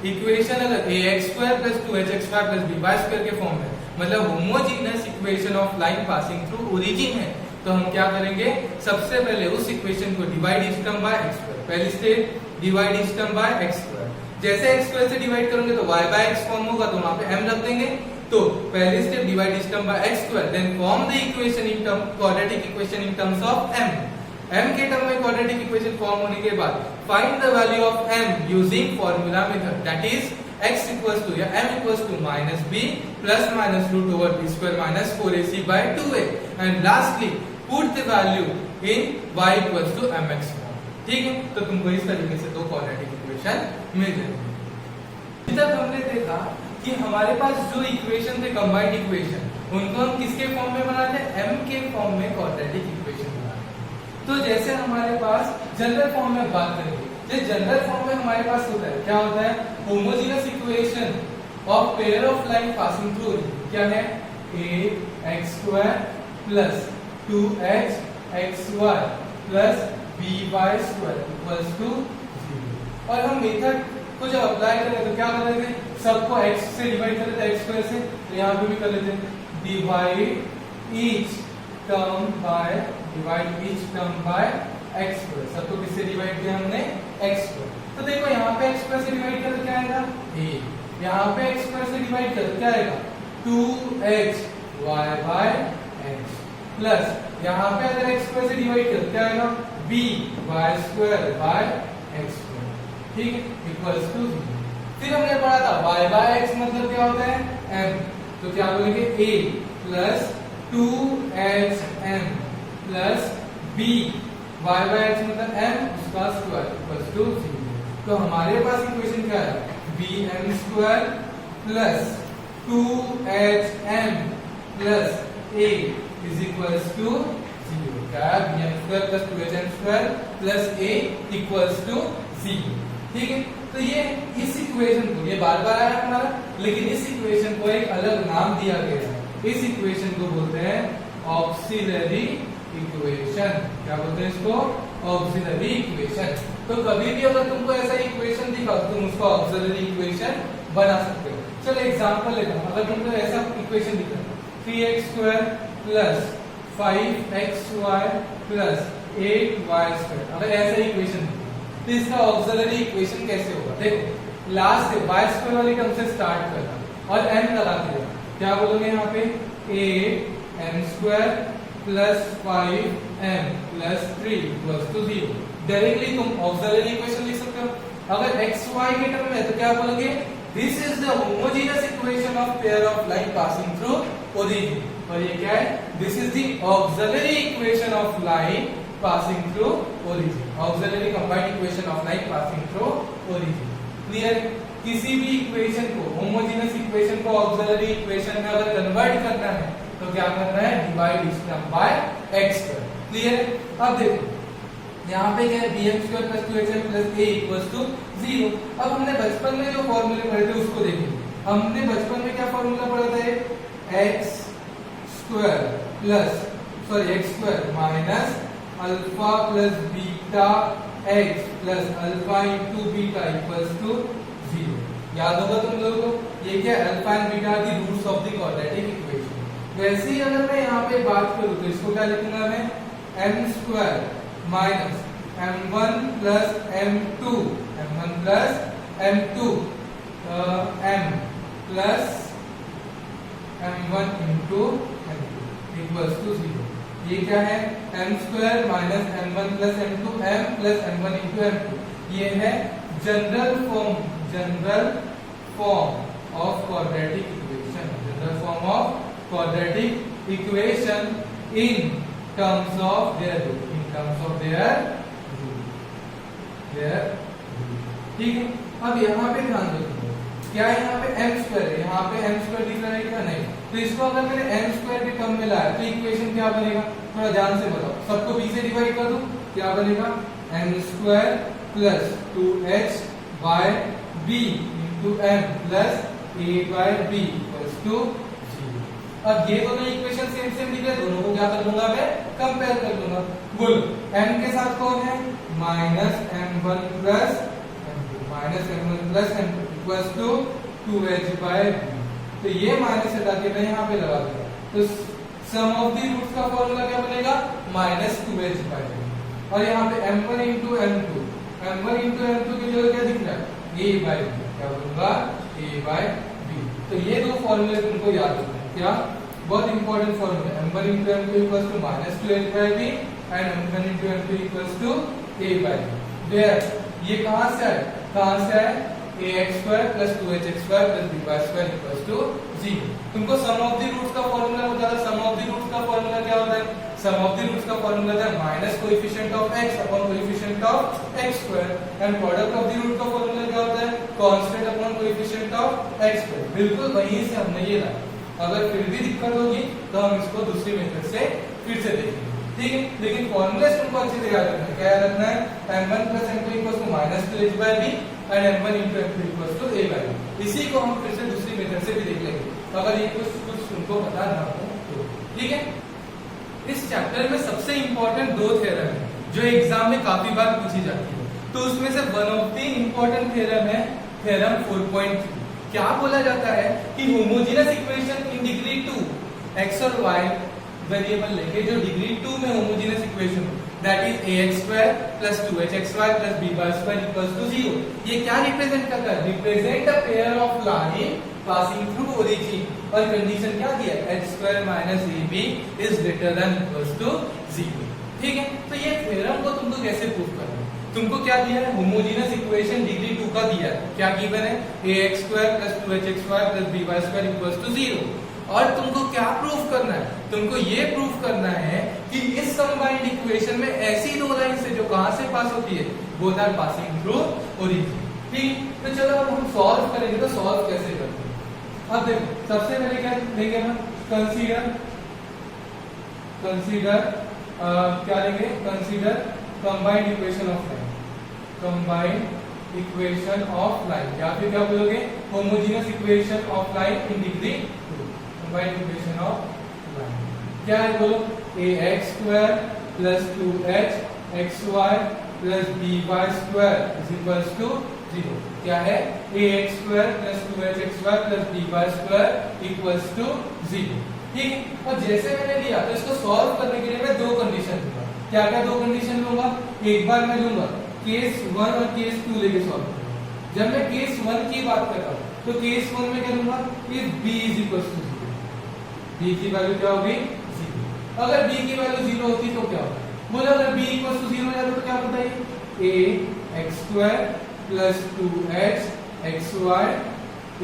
A: इक्वेशन अगर ax² + 2hx² + by² के फॉर्म में, मतलब homogeneous equation of line passing through origin है, तो हम क्या करेंगे, सबसे पहले उस इक्वेशन को divide each term by x²। पहली step divide each term by x²। जैसे x² से डिवाइड करोगे तो y/x फॉर्म होगा, तो वहां पे m रख देंगे। तो पहली step divide each term by x², then form the equation in term quadratic equation in terms of m। m के टर्म में क्वाड्रेटिक इक्वेशन फॉर्म होने के बाद find the value of m using formula method, that is x = या m = -b ± √b² - 4ac/2a, and lastly put the value in y = mx form. ठीक है, तो तुमको इस तरीके से दो क्वाड्रेटिक इक्वेशन मिल जाएंगे। अभी तक हमने देखा कि हमारे पास जो इक्वेशन थे कंबाइंड इक्वेशन, उनको हम किसके फॉर्म में बनाते हैं, m के फॉर्म में क्वाड्रेटिक इक्वेशन बनाते हैं। तो जैसे हमारे पास जनरल फॉर्म में बात करेंगे, जो जनरल फॉर्म में हमारे पास होता है, क्या होता है, homogeneous equation of pair of line passing through, क्या है, ax² + 2hxy + by² = 0। और हम मेथड को जब अप्लाई करें तो क्या कर लेते हैं, सबको x से डिवाइड कर लेते हैं, x² से, तो यहाँ पे भी कर लेते हैं, divide each term by x²। सबको किससे डिवाइड किया हमने, x²। तो देखो यहाँ पे x² से डिवाइड करें तो क्या आएगा, a, यहाँ पे x² से डिवाइड करें क्या आएगा, 2xy/x, प्लस यहाँ पे अगर x² से डिवाइड करें क्या आएगा, by²/x²। ठीक है, इक्वल्स टू 0। फिर हमने पढ़ा था y/x मतलब क्या होता है, m, तो क्या बोलेंगे, a + 2hn + b, y/x मतलब m, उसका स्क्वायर इक्वल्स टू 0। तो हमारे पास इक्वेशन क्या है, bm² + 2hn + a = 0। क्या है, bm² + 2hn² + a = 0। ठीक है, तो ये इस इक्वेशन को, ये बार बार आया हमारा, लेकिन इस इक्वेशन को एक अलग नाम दिया गया है। इस इक्वेशन को बोलते हैं ऑक्सिलरी इक्वेशन। क्या बोलते हैं इसको? Auxiliary equation. तो कभी भी अगर तुमको ऐसा इक्वेशन दिखा तो तुम उसको ऑक्सिलरी इक्वेशन बना सकते हो। चलो एग्जांपल लेता हूं। अगर तुमको ऐसा इक्वेशन दिखा 3x² plus 5xy plus 8y², अगर ऐसा इक्वेशन दिखा तो इसका ऑक्सिलरी इक्वेशन कैसे होगा? देखो लास्ट से y² वाली टर्म से स्टार्ट करना और m लगा दिया। क्या बोलोगे यहाँ पे? 8m² plus 5m plus 3 equals to 0। Directly तुम ऑक्सिलरी इक्वेशन लिख सकते हो। अगर xy के टर्म में तो क्या बोलोगे? This is the homogeneous equation of pair of line passing through origin. और ये क्या है? This is the auxiliary equation of line passing through origin. Auxiliary combined equation of line passing through origin. Clear? किसी भी इक्वेशन को, होमोजेनियस इक्वेशन को ऑक्सिलरी इक्वेशन में अगर कन्वर्ट करना है तो क्या करना है? डिवाइड इस टर्म बाय x²। क्लियर? अब देखो यहाँ पे क्या है? bm² plus 2hm plus a equals to 0। अब हमने बचपन में जो फॉर्मूले पढ़े थे उसको देखेंगे। हमने बचपन में क्या फॉर्मूला पढ़ा था? x² minus alpha plus beta x plus alpha into beta equals to 0। याद होगा तुम लोगों को? ये क्या? Alpha and beta are the roots of the quadratic equation. वैसे ही अगर मैं यहाँ पे बात करूँ तो इसको क्या लिखूंगा मैं? m² minus m1 plus m2 m plus m1 into m2 equals to 0। ये क्या है? m² minus m1 plus m2 m plus m1 into m2। ये है general form of quadratic equation. General form of quadratic equation in terms of their root. ठीक है? अब यहाँ पे ध्यान रखो, क्या यहाँ पे m² है? यहाँ पे m² दिख रहा है क्या? नहीं। तो इसको अगर मैंने m² के टर्म में लाया तो इक्वेशन क्या बनेगा? थोड़ा ध्यान से बताओ। सबको b से डिवाइड कर दूं, क्या बनेगा? m² plus 2h by b into m plus a by b equals to 0। अब ये दोनों इक्वेशन सेम दिख रहे हैं, दोनों को क्या कर लूंगा मैं? कंपेयर कर लूंगा। बोलो m के साथ कौन है? Minus m1 plus m2 equals to 2h by b। तो ये माइनस हटा के मैं यहाँ पे लगा दूंगा। तो सम ऑफ द रूट्स का फॉर्मूला क्या बनेगा? Minus 2h by b। और यहाँ पे m1 इंटू m2 की जगह क्या दिख रहा है? a by b। क्या बोलूंगा? a by b। तो ये दो फॉर्मूले तुमको याद रखना है। क्या? बहुत important formula. m1 into m2 equals to minus 2h by b and m1 into m2 equals to a by b। Where ये कहां से आए? ax² plus 2hx² plus by² equals to 0। तुमको सम ऑफ द रूट्स का फॉर्मूला बता था। सम ऑफ द रूट्स का फॉर्मूला क्या होता है? सम ऑफ द रूट्स का फॉर्मूला होता है minus coefficient of x upon coefficient of x² and product of the root का फॉर्मूला क्या होता है? Constant upon coefficient of x²। बिल्कुल वहीं से हमने ये लाया। अगर फिर भी दिक्कत होगी तो हम इसको दूसरी मेथड से फिर से देखेंगे। ठीक है? लेकिन फॉर्मूला तुमको अच्छे से याद रखना है। क्या याद रखना है? m1 plus m2 equals to minus 2h by b and m1 into m2 equals to a by b। इसी को हम फिर से दूसरी मेथड से भी देख लेंगे अगर ये कुछ तुमको पता ना हो तो। ठीक है? इस चैप्टर में सबसे इंपॉर्टेंट दो थ्योरम है जो एग्जाम में काफी बार पूछी जाती है। तो उसमें से one of the important theorem है थ्योरम 4.3। क्या बोला जाता है कि homogeneous equation in degree 2 x और y वेरिएबल लेके जो डिग्री 2 में homogeneous equation that is ax² plus 2hxy plus by² equals to 0। ये क्या रिप्रेजेंट करता है? Represent a pair of line passing through origin. और कंडीशन क्या दिया? h² minus ab is greater than equals to 0। ठीक है? तो ये थ्योरम को तुमको कैसे प्रूव करना है? तुमको क्या दिया है? होमोजेनियस इक्वेशन डिग्री 2 का दिया है। क्या गिवन है? ax² plus 2hxy plus by² equals to 0। और तुमको क्या प्रूफ करना है? तुमको ये प्रूफ करना है कि इस कंबाइंड इक्वेशन में ऐसी दो लाइन से जो कहां से पास होती है? Both are passing through origin. ठीक? तो चलो अब हम सॉल्व करेंगे। तो सॉल्व कैसे करते हैं? अब देखो सबसे पहले क्या लेंगे हम? कंसीडर क्या लेंगे? Consider combined equation of line. Combined equation of line, या फिर क्या बोलोगे homogeneous equation of line in degree 2, combined equation of line क्या है बोलो, ax square plus 2h xy plus by square is equals to 0। क्या है, ax square plus 2h xy plus by square equals to 0। ठीक है, और जैसे मैंने लिया तो इसको सॉल्व करने के लिए मैं दो कंडीशन लूंगा। क्या क्या दो कंडीशन लूंगा, एक बार मैं लूंगा केस 1 और केस 2 लेके सॉल्व करूंगा। जब मैं केस 1 की बात कर रहा हूं तो केस 1 में क्या लूंगा, if b is equals to 0, b की वैल्यू क्या होगी 0। अगर b की वैल्यू 0 होती तो क्या होगा, बोला अगर b इक्वल्स टू 0 हो जाता तो क्या बताइए, a x square plus 2h xy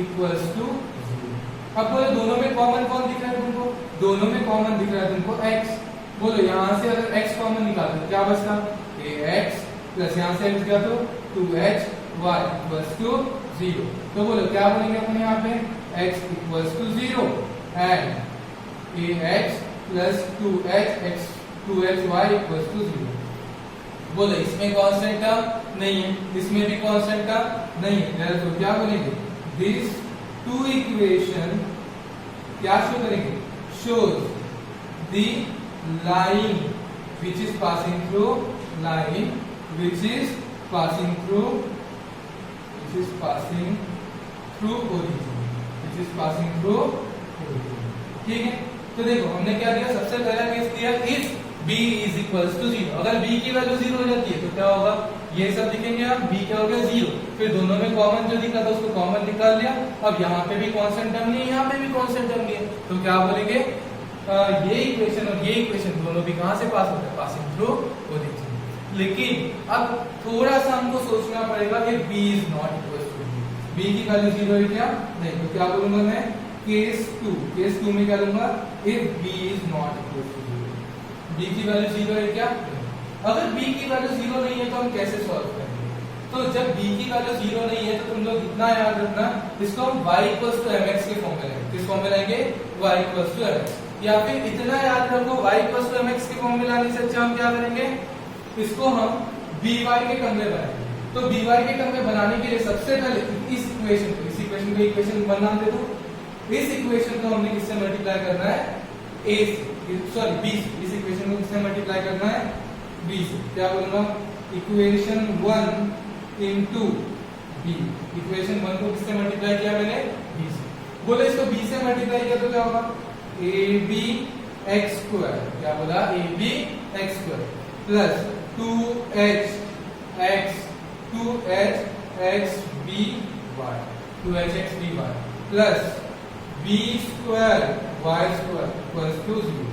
A: equals to 0। अब बोलो दोनों में कॉमन कौन दिख रहा है तुमको, दोनों में कॉमन दिख रहा है तुमको x। बोलो यहां से अगर x कॉमन निकालो तो क्या बचता, ax प्लस यहां से x गया तो 2h y इक्वल्स टू 0। तो बोलो क्या बोलेंगे अपन यहाँ पे, x equals to 0 and ax plus 2h y equals to 0। बोलो इसमें कांस्टेंट टर्म नहीं है, इसमें भी कांस्टेंट टर्म नहीं है, तो क्या बोलेंगे, दिस टू इक्वेशन क्या शो करेंगे, shows the line which is passing through line which is passing through origin। ठीक है, तो देखो हमने क्या दिया, सबसे पहला केस दिया if b is equals to 0। अगर b की वैल्यू 0 हो जाती है तो क्या होगा, ये सब दिखेंगे, आप b क्या हो गया 0, फिर दोनों में कॉमन जो दिखा था उसको कॉमन निकाल लिया। अब यहाँ पे भी कांस्टेंट टर्म नहीं है, यहाँ पे भी कांस्टेंट टर्म नहीं है, तो क्या बोलेंगे, ये इक्वेशन और ये इक्वेशन दोनों भी कहां से पास होता है, पासिंग थ्रू ओरिजिन। लेकिन अब थोड़ा सा हमको सोचना पड़ेगा कि b is not equal to b की वैल्यू 0 है क्या, नहीं, तो क्या बोलूंगा मैं, केस 2 में क्या लूंगा, if b is not equal to 0, b की वैल्यू 0 है क्या, अगर b की वैल्यू 0 नहीं है तो हम कैसे सॉल्व करेंगे, तो जब b की वैल्यू 0 नहीं है तो तुम लोग इतना याद रखना, इसको हम y इक्वल्स टू mx के फॉर्म में लाएंगे। किस फॉर्म में लाएंगे, y इक्वल्स टू mx, या फिर इतना याद रखो y इक्वल्स टू mx के फॉर्म में लाने से अच्छा हम क्या करेंगे, इसको हम by के टर्म में बनाएंगे। तो by के टर्म में बनाने के लिए सबसे पहले इस इक्वेशन को इक्वेशन 1 नाम दे दो। इस इक्वेशन को हमने किससे मल्टीप्लाई करना है, a से, सॉरी b से, इस इक्वेशन को किससे मल्टीप्लाई करना है, b से। क्या बोलूंगा, इक्वेशन 1 इनटू b, इक्वेशन 1 को किससे मल्टीप्लाई किया मैंने, b से। बोले इसको b से मल्टीप्लाई किया तो क्या होगा, ab x स्क्वायर, क्या बोला, ab x square plus 2h x b y 2h x b y plus b square y square equals to 0।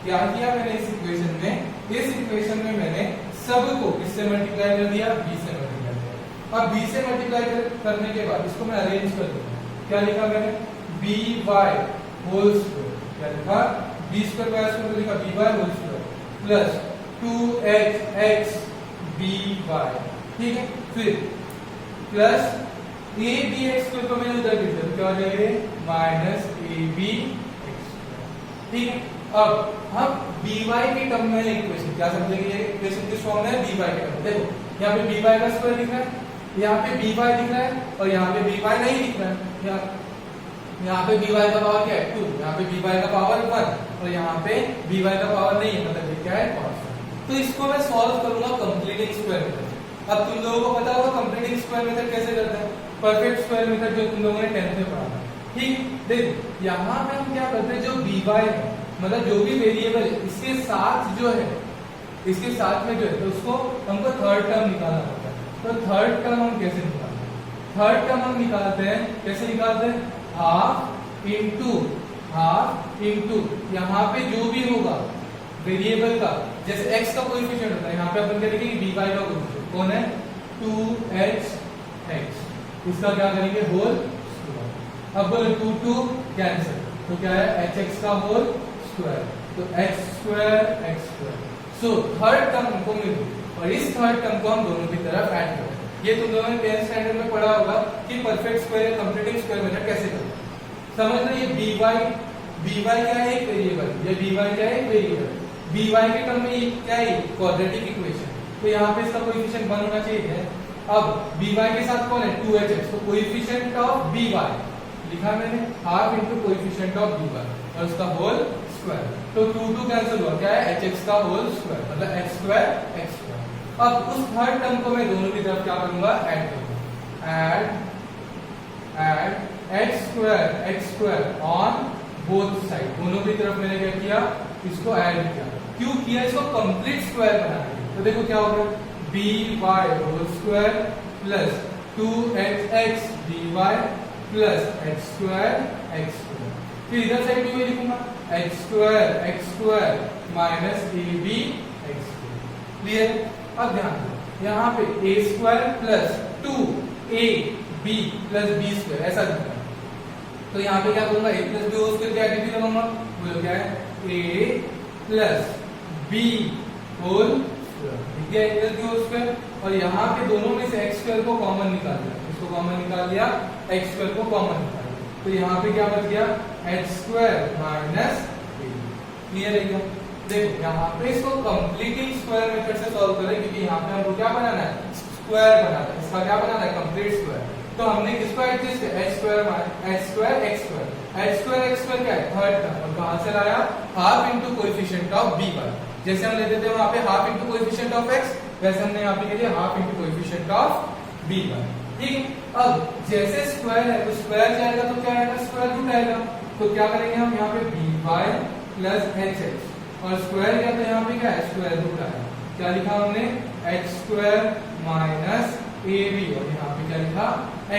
A: क्या किया मैंने इस इक्वेशन में, इस इक्वेशन में मैंने सबको किससे मल्टीप्लाई कर दिया, b से मल्टीप्लाई किया। अब b से मल्टीप्लाई करने के बाद इसको मैं अरेंज कर दूंगा। क्या लिखा मैंने, by होल स्क्वायर, क्या लिखा, b स्क्वायर y स्क्वायर लिखा by whole square plus 2h x b y। ठीक है, फिर प्लस a b x को मैंने उधर लिख दिया, क्या हो जाएगा, माइनस a b x। ठीक है, अब हम by के टर्म में इक्वेशन क्या समझेंगे, ये इक्वेशन किस फॉर्म में है, by के टर्म। देखो यहाँ पे by का स्क्वायर दिख रहा है, यहाँ पे by दिख रहा है, और यहाँ पे by नहीं दिख रहा है। यहाँ पे by का पावर क्या है 2, यहाँ पे by का पावर 1, और यहाँ पे by का पावर नहीं है, मतलब ये क्या है, कांस्टेंट। तो इसको मैं सॉल्व करूंगा कंप्लीटिंग स्क्वायर मेथड। अब तुम लोगों को पता होगा कंप्लीटिंग स्क्वायर मेथड कैसे करते हैं, परफेक्ट स्क्वायर मेथड जो तुम लोगों ने 10th में पढ़ा था। ठीक, देखो यहाँ पे हम क्या करते हैं, जो by है, मतलब जो भी वेरिएबल है, इसके साथ जो है, इसके साथ में जो है, तो उसको हमको थर्ड टर्म निकालना होता है। तो थर्ड टर्म हम कैसे निकालते हैं, थर्ड टर्म हम निकालते हैं, कैसे निकालते हैं, हाफ इंटू यहाँ पे जो भी होगा वेरिएबल का, जैसे x का कोएफिशिएंट होता है, यहाँ पे अपन क्या लिखेंगे, by का कोएफिशिएंट कौन है, 2h x, इसका क्या करेंगे, होल स्क्वायर। अब बोले 2 कैंसिल, तो क्या है, hx का होल स्क्वायर, तो x square x square. So third term हमको मिल गई, और इस थर्ड टर्म को हम दोनों की तरफ ऐड करें। ये तुम लोगों ने 10th स्टैंडर्ड में पढ़ा होगा कि परफेक्ट स्क्वायर या कंप्लीटिंग स्क्वायर मेथड कैसे करते हैं। समझ लो ये by क्या है, एक वेरिएबल, ये by क्या है, एक वेरिएबल। by के टर्म में ये क्या है, क्वाड्रेटिक इक्वेशन, तो यहाँ पे इसका कोएफिशिएंट 1 होना चाहिए, अब by के साथ कौन है 2hx, तो कोएफिशिएंट ऑफ by लिखा मैंने half into coefficient of by और उसका होल स्क्वायर, तो 2 कैंसिल हुआ, क्या है hx का होल स्क्वायर मतलब x स्क्वायर। अब उस थर्ड टर्म को मैं दोनों की तरफ क्या करूंगा, ऐड करूंगा, add x square on both side, दोनों की तरफ मैंने क्या किया, इसको ऐड किया। क्यों किया, इसको कंप्लीट स्क्वायर बनाना है। तो देखो क्या होगा, by whole square plus 2hx dy plus x square फिर इधर साइड में लिखूंगा x square minus ab x square. Clear. अब ध्यान दो यहाँ पे a square plus 2ab plus b square ऐसा लिखा है, तो यहाँ पे क्या करूंगा a plus b whole square क्या ऐड करूंगा, बोलो क्या है a plus b whole square, a plus b whole square, और यहाँ पे दोनों में से x स्क्वायर को कॉमन निकाल दिया, इसको कॉमन निकाल लिया, x स्क्वायर को कॉमन निकाल लिया, तो यहाँ पे क्या बच गया h square minus a। Clear है क्या। देखो यहाँ पे इसको कंप्लीटिंग स्क्वायर मेथड से सॉल्व करें, क्योंकि यहाँ पे हमको क्या बनाना है, स्क्वायर बनाना है, इसका क्या बनाना है, कंप्लीट स्क्वायर। तो हमने किसको एडजस्ट किया, h स्क्वायर x स्क्वायर क्या है थर्ड टर्म, और कहां से लाया, half into coefficient of by। जैसे हम लेते थे वहां पे half into coefficient of x, वैसे हमने यहाँ पे लिया half into coefficient of by। ठीक है। अब जैसे स्क्वायर है तो स्क्वायर जाएगा तो क्या आएगा, स्क्वायर रूट आएगा, तो क्या करेंगे हम यहाँ पे by प्लस hx, और स्क्वायर क्या, तो यहाँ पे क्या है स्क्वायर रूट आएगा, क्या लिखा हमने x स्क्वायर माइनस ab, और यहाँ पे क्या लिखा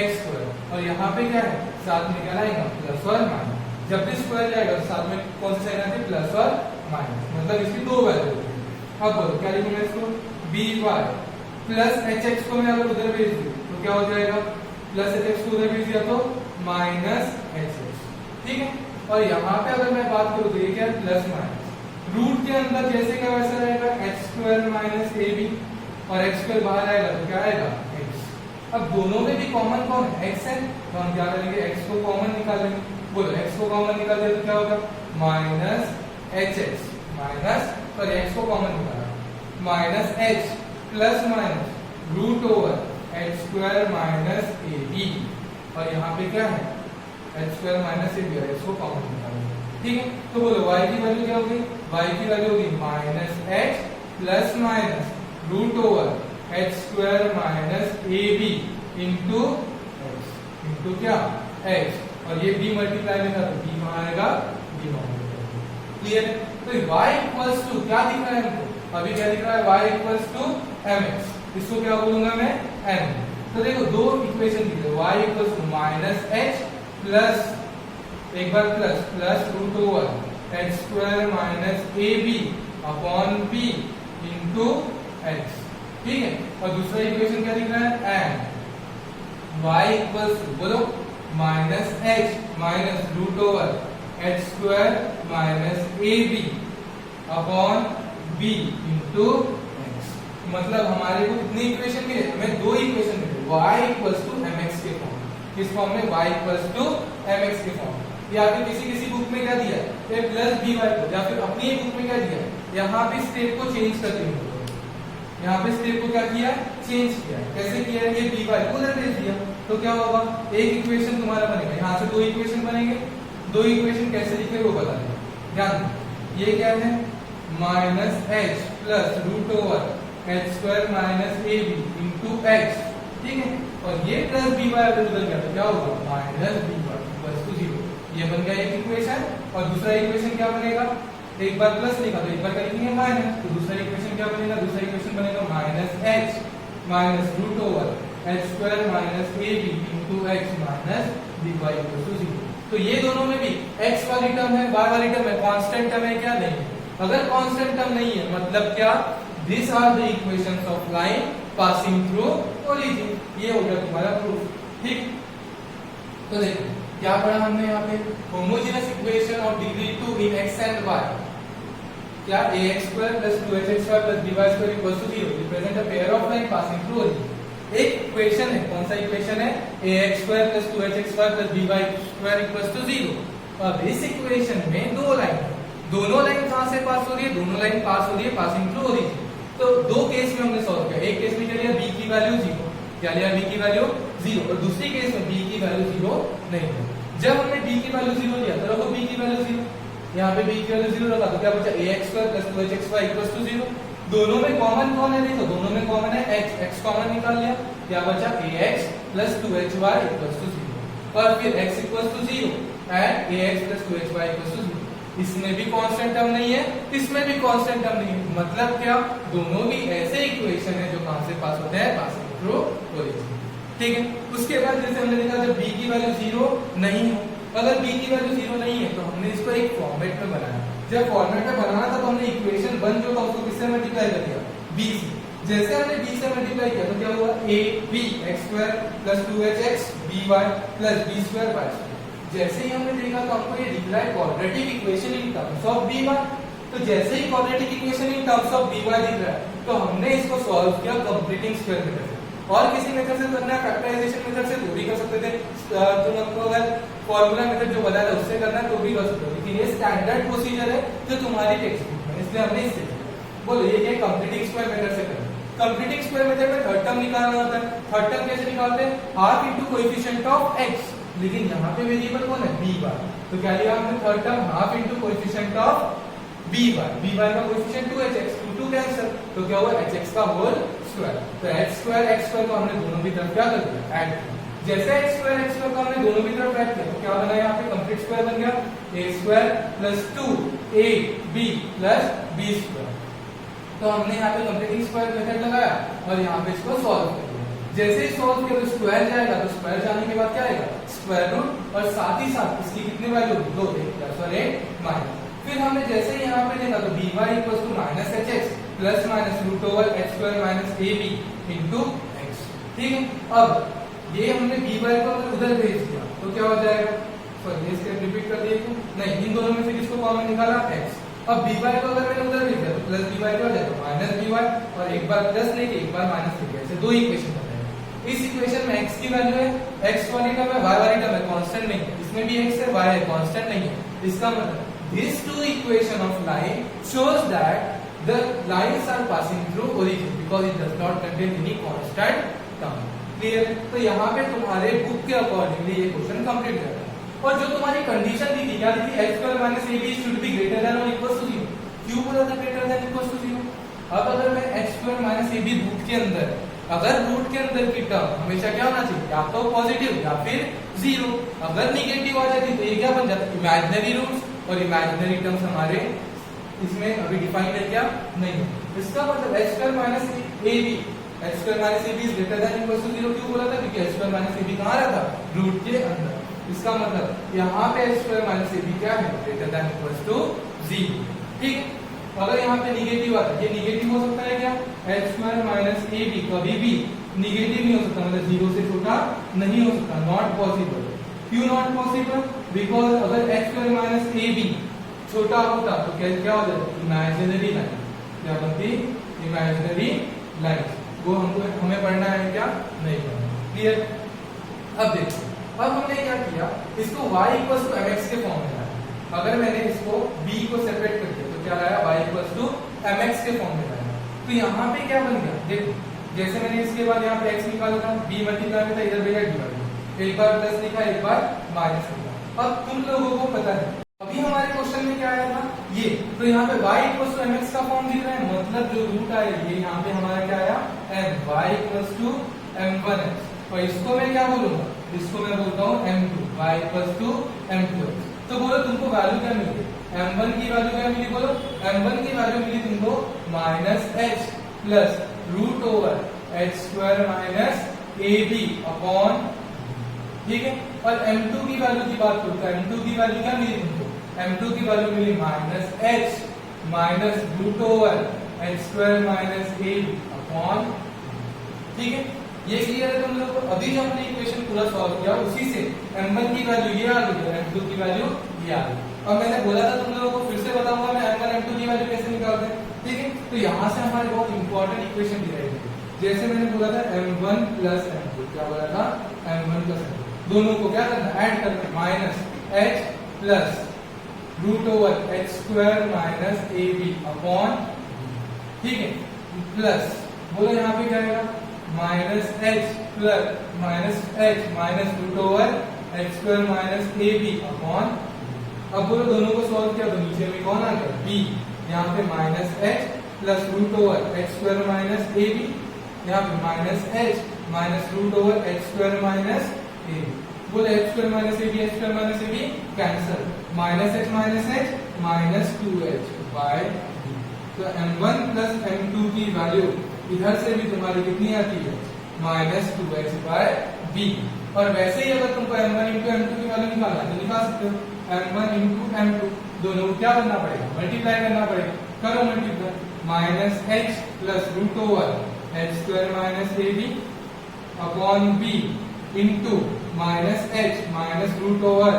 A: x स्क्वायर, और यहाँ पे क्या है साथ में क्या लाएगा प्लस और माइनस, जब भी स्क्वायर जाएगा तो साथ में कौन सी साइन आती है प्लस और माइनस, मतलब इसकी दो वैल्यू होती है। अब बोलो क्या लिखूंगा इसको, by प्लस hx को मैं अगर उधर भेज दूं तो क्या हो जाएगा, प्लस hx को उधर भेज दिया तो माइनस hx। ठीक है। और यहाँ पे अगर मैं बात करूँ तो ये क्या है प्लस माइनस, रूट के अंदर जैसे क्या वैसा रहेगा x स्क्वायर माइनस ab, और x स्क्वायर बाहर आएगा तो क्या आएगा x। अब दोनों में भी कॉमन कौन है x है, तो हम क्या करेंगे x को कॉमन निकालेंगे, बोलो x को कॉमन निकाल दिया तो क्या होगा माइनस hx माइनस, और x को कॉमन निकाला minus h plus minus root over h square minus ab, और यहाँ पे क्या है h स्क्वायर माइनस ab, और x को कॉमन निकालेंगे। ठीक है। तो बोलो y की वैल्यू क्या होगी, y की वैल्यू होगी minus h plus minus root over h square minus ab into क्या h, और ये b मल्टीप्लाई में था तो b वहां आएगा, b वहां आएगा। क्लियर। तो y इक्वल्स टू क्या दिख रहा है हमको, अभी क्या दिख रहा है y इक्वल्स टू mx, इसको क्या बोलूंगा मैं n। तो देखो दो इक्वेशन दिख रहे हैं, y equals to minus h plus एक बार plus plus root over h square minus ab upon b into x। ठीक है। और दूसरा इक्वेशन क्या दिख रहा है n, y इक्वल्स टू बोलो minus h minus root over h square minus ab upon b into x। मतलब हमारे को कितनी इक्वेशन मिले, हमें दो इक्वेशन मिले, y इक्वल्स टू mx के फॉर्म, किस फॉर्म में y इक्वल्स टू mx के फॉर्म, या फिर किसी बुक में क्या दिया है प्लस by को, या फिर अपनी बुक में क्या दिया है, यहाँ पे स्टेप को चेंज करते हैं, यहाँ पे स्टेप को क्या किया चेंज किया, कैसे किया है, ये by को उधर भेज दिया, तो क्या होगा एक इक्वेशन तुम्हारा बनेगा, यहाँ से दो इक्वेशन बनेंगे, दो इक्वेशन कैसे लिखे वो बता दें। ध्यान ये क्या है minus h plus root over h square minus ab into x। ठीक है। और ये प्लस by अगर उधर गया तो क्या होगा माइनस by इक्वल्स टू 0, ये बन गया एक इक्वेशन। और दूसरा इक्वेशन क्या बनेगा, एक बार प्लस लिखा तो एक बार क्या लिखेंगे माइनस, तो दूसरा इक्वेशन क्या बनेगा, दूसरा इक्वेशन बनेगा minus h minus root over h square minus ab into x minus by equals to 0। तो ये दोनों में भी x वाली टर्म है, y वाली टर्म है, कांस्टेंट टर्म है क्या, नहीं। अगर कांस्टेंट टर्म नहीं है मतलब क्या, this are the equations of line passing through origin, ये हो गया तुम्हारा प्रूफ। ठीक। तो देखो क्या पढ़ा हमने यहाँ पे, homogeneous equation of degree 2 in x and y, क्या ax square plus 2hx square plus by square equals to 0 represent a pair of line passing through origin. एक इक्वेशन है, कौन सा इक्वेशन है, ax square plus 2hx square plus by square equals to 0। अब इस इक्वेशन में दो लाइन, दोनों लाइन कहां से पास हो रही है, दोनों लाइन पास हो रही है पासिंग थ्रू ओरिजिन। तो दो केस में हमने सॉल्व किया, एक केस में क्या लिया b की वैल्यू 0, क्या लिया, b की वैल्यू 0, और दूसरी केस में b की वैल्यू 0 नहीं है। जब हमने b की वैल्यू 0 लिया तो रखो b की वैल्यू 0, यहाँ पे b की वैल्यू 0 रखा तो क्या बचा ax square plus 2hxy equals to 0। दोनों में कॉमन कौन है, देखो दोनों में कॉमन है x, x कॉमन निकाल लिया, क्या बचा ax plus 2hy equals to 0, और फिर x equals to 0 and ax plus 2hy equals to 0। इसमें भी कांस्टेंट टर्म नहीं है, इसमें भी कांस्टेंट टर्म नहीं है, मतलब क्या, दोनों भी ऐसे इक्वेशन है जो कहां से पास होते हैं, पास थ्रू ओरिजिन। ठीक है, उसके बाद जैसे हमने देखा जब b की वैल्यू 0 नहीं हो, अगर b की वैल्यू 0 नहीं है तो हमने इसको एक फॉर्मेट में बनाया। जब फॉर्मेट में बनाना था तो हमने इक्वेशन 1 जो था उसको किससे मल्टीप्लाई कर दिया, b से। जैसे हमने b से मल्टीप्लाई किया तो क्या हुआ, ab x² plus 2hx by plus b² y²। जैसे ही हमने देखा तो हमको ये दिख रहा है quadratic equation in terms of by, तो जैसे ही quadratic equation in terms of by दिख रहा है तो हमने इसको सॉल्व किया कंप्लीटिंग स्क्वायर मेथड से। और किसी मेथड से करना है, फैक्टराइजेशन मेथड से तो भी कर सकते थे, तुम आपको अगर फार्मूला मेथड जो बताया था उससे करना है तो भी कर सकते हो, लेकिन ये स्टैंडर्ड प्रोसीजर है जो तुम्हारी टेक्स्ट बुक में, इसलिए हमने इससे किया। बोलो ये क्या, कंप्लीटिंग स्क्वायर मेथड से करना है। कंप्लीटिंग स्क्वायर मेथड में थर्ड टर्म निकालना होता है। थर्ड टर्म कैसे निकालते हैं, half into coefficient of x, लेकिन यहाँ पे वेरिएबल कौन है, by, तो क्या लिया हमने third term half into coefficient of by का कोएफिशिएंट 2hx, 2 कैंसिल, तो क्या हुआ hx का होल स्क्वायर, तो x² को हमने दोनों की तरफ क्या कर दिया, ऐड किया। जैसे x² को हमने दोनों की तरफ ऐड किया तो क्या बना, यहाँ पे कंप्लीट स्क्वायर बन गया, a² plus 2ab plus b²। तो हमने यहाँ पे कंप्लीटिंग स्क्वायर मेथड लगाया और यहाँ पे इसको सॉल्व कर दिया। जैसे ही सॉल्व किया तो स्क्वायर जाएगा, तो स्क्वायर जाने के बाद क्या आएगा, स्क्वायर रूट, और साथ ही साथ इसकी कितनी वैल्यू, 2, एक प्लस और एक माइनस। फिर हमने जैसे ही यहाँ पे देखा तो by equals to minus hx plus minus root over x² minus ab into x। ठीक है, अब ये हमने by को अगर उधर भेज दिया तो क्या हो जाएगा, सॉरी ये स्टेप रिपीट कर दिए नहीं, इन दोनों में से किसको कॉमन निकाला, x। अब by को अगर मैंने उधर भेज दिया तो प्लस by क्या हो जाएगा, माइनस by, और एक बार प्लस लेके एक बार माइनस लेके, ऐसे दो इक्वेशन बन जाएगा। इस इक्वेशन में x की वैल्यू है, x वाली टर्म है, y वाली टर्म है, कांस्टेंट नहीं है, इसमें भी x है, y है, कांस्टेंट नहीं है। इसका मतलब these two equation of line shows that the lines are passing through origin because it does not contain any constant term। Clear, तो यहाँ पे तुम्हारे बुक के अकॉर्डिंगली ये क्वेश्चन कंप्लीट कर रहा है। और जो तुम्हारी कंडीशन दी थी क्या दी थी, x² minus ab should be greater than और इक्वल टू 0। क्यों बोला था ग्रेटर देन इक्वल टू 0? अब अगर मैं x² माइनस ab रूट के अंदर, अगर रूट के अंदर की टर्म हमेशा क्या होना चाहिए, या तो पॉजिटिव या फिर 0। अगर निगेटिव आ जाती तो ये क्या बन जाता, इमेजिनरी रूट्स, और इमेजिनरी टर्म्स हमारे इसमें अभी डिफाइंड है क्या, नहीं है। इसका मतलब x² minus ab, x² minus ab is greater than equal to 0 क्यों बोला था, क्योंकि x² माइनस ab कहाँ रहता, रूट के अंदर। इसका मतलब यहाँ पे x² माइनस ab क्या है, ग्रेटर देन इक्वल टू 0। ठीक, अगर यहाँ पे निगेटिव आता है, ये निगेटिव हो सकता है क्या, x² माइनस ab कभी भी निगेटिव नहीं हो सकता, मतलब 0 से छोटा नहीं हो सकता, नॉट पॉसिबल। क्यों नॉट पॉसिबल, बिकॉज अगर x² माइनस ab छोटा होता तो क्या हो जाता, इमेजिनरी लाइन, क्या बनती, इमेजिनरी लाइन। वो हमें पढ़ना है क्या, नहीं पढ़ना। क्लियर, अब देखो, अब हमने क्या किया, इसको y इक्वल टू mx के फॉर्म में लाया। अगर मैंने इसको b को सेपरेट कर दिया तो क्या लाया, y इक्वल टू mx के फॉर्म में लाया। तो यहाँ पे क्या बन गया, देखो जैसे मैंने इसके बाद यहाँ पे x निकाला था, b मल्टीप्लाई में था, इधर भेजा डिवाइड, एक बार प्लस लिखा, एक बार माइनस लिखा। अब तुम लोगों को पता है अभी हमारे क्वेश्चन में क्या आया था, ये, तो यहाँ पे y इक्वल टू mx का फॉर्म दिख रहा है, मतलब जो रूट आया ये यहाँ पे हमारा क्या आया, m, y equal to m1x, और इसको मैं क्या बोलूंगा, इसको मैं बोलता हूँ m2, y equal to m2x। तो बोलो तुमको वैल्यू क्या मिली, m1 की वैल्यू क्या मिली, बोलो m1 की वैल्यू मिली तुमको minus h plus root over h² minus ab upon, ठीक है। और m2 की वैल्यू की बात करूँ तो m2 की वैल्यू क्या मिली तुमको, m2 की वैल्यू मिली minus h minus root over h² minus ab upon, ठीक है। ये क्लियर है तुम लोग को। अभी जो हमने इक्वेशन पूरा सॉल्व किया उसी से m1 की वैल्यू ये आ गई, m2 की वैल्यू ये आ गई। और मैंने बोला था तुम लोगों को, फिर से बताऊंगा मैं m1 m2 की वैल्यू कैसे निकालते हैं, ठीक है। तो यहाँ से हमारे बहुत इंपॉर्टेंट इक्वेशन डिराइव हुई, जैसे मैंने बोला था m1 प्लस m2, क्या बोला था, m1 प्लस m2, दोनों को क्या करना, ऐड करना, minus h plus root over h² minus ab upon, ठीक है, प्लस बोलो यहाँ पे क्या आएगा, minus H minus root over X square minus A B upon, अब बोलो दोनों को सॉल्व किया तो नीचे में कौन आ गया बी, यहाँ पे minus H plus root over X square minus A B, यहाँ पे minus H minus root over X square minus A B, बोलो X square minus A B cancel, minus H माइनस 2h बाय बी। तो m1 प्लस m2 की वैल्यू इधर से भी तुम्हारी कितनी आती है माइनस 2h बाय बी। और वैसे ही अगर तुमको m1 इंटू m2 की वैल्यू निकालना है तो निकाल सकते हो, m1 इंटू m2 दोनों को क्या करना पड़ेगा मल्टीप्लाई करना पड़ेगा, करो multiply, minus h plus root over X square minus A B upon B into minus H minus root over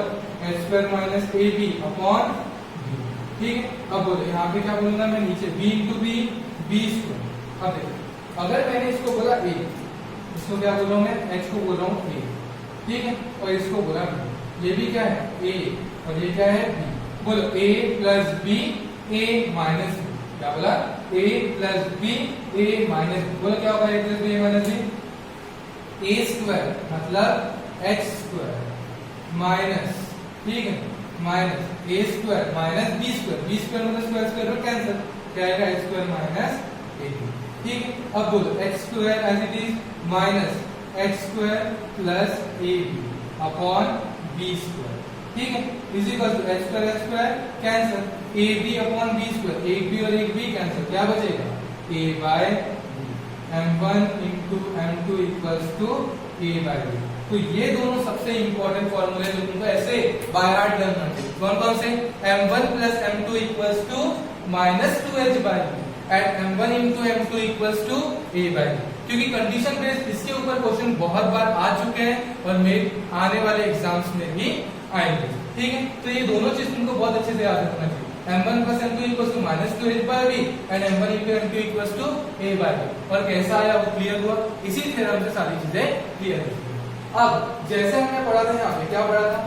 A: X square minus A B upon B. ठीक है, अब बोलो यहाँ पे क्या बोलूंगा मैं नीचे b इंटू बी स्क्वायर। अब देखो अगर मैंने इसको बोला a, इसको क्या बोल रहा हूँ मैं h को बोल रहा हूँ a, ठीक है, और इसको बोला b, ये भी क्या है a और ये क्या है b, बोलो a plus b a minus b, क्या बोला a plus b a minus b, बोलो क्या होगा a plus b a minus b, a square मतलब x स्क्वायर माइनस, ठीक है, minus A square minus B square मतलब स्क्वायर रूट कैंसिल, क्या आएगा X square minus A B. ठीक है, अब बोलो X square as it is minus X square plus A B upon B square, ठीक है, is equal to X square cancel, A B upon B square, एक बी और एक बी कैंसिल, क्या बचेगा A by B, m1 into m2 equals to A by B. तो ये दोनों सबसे इंपॉर्टेंट फॉर्मूले जो तुमको ऐसे बाय हार्ट करना चाहिए, कौन कौन से, m1 plus m2 equals to minus 2h by B and m1 into m2 equals to a by B, क्योंकि कंडीशन बेस्ड इसके ऊपर क्वेश्चन बहुत बार आ चुके हैं और मेरे आने वाले एग्जाम्स में भी आएंगे। ठीक है, तो ये दोनों चीज तुमको बहुत अच्छे से याद रखना चाहिए, m1 plus m2 equals to minus 2h by B and m1 into m2 equals to a by B. और कैसा आया वो क्लियर हुआ, इसी थ्योरम से सारी चीजें क्लियर हुई। अब जैसे हमने पढ़ा था यहाँ पे क्या पढ़ा था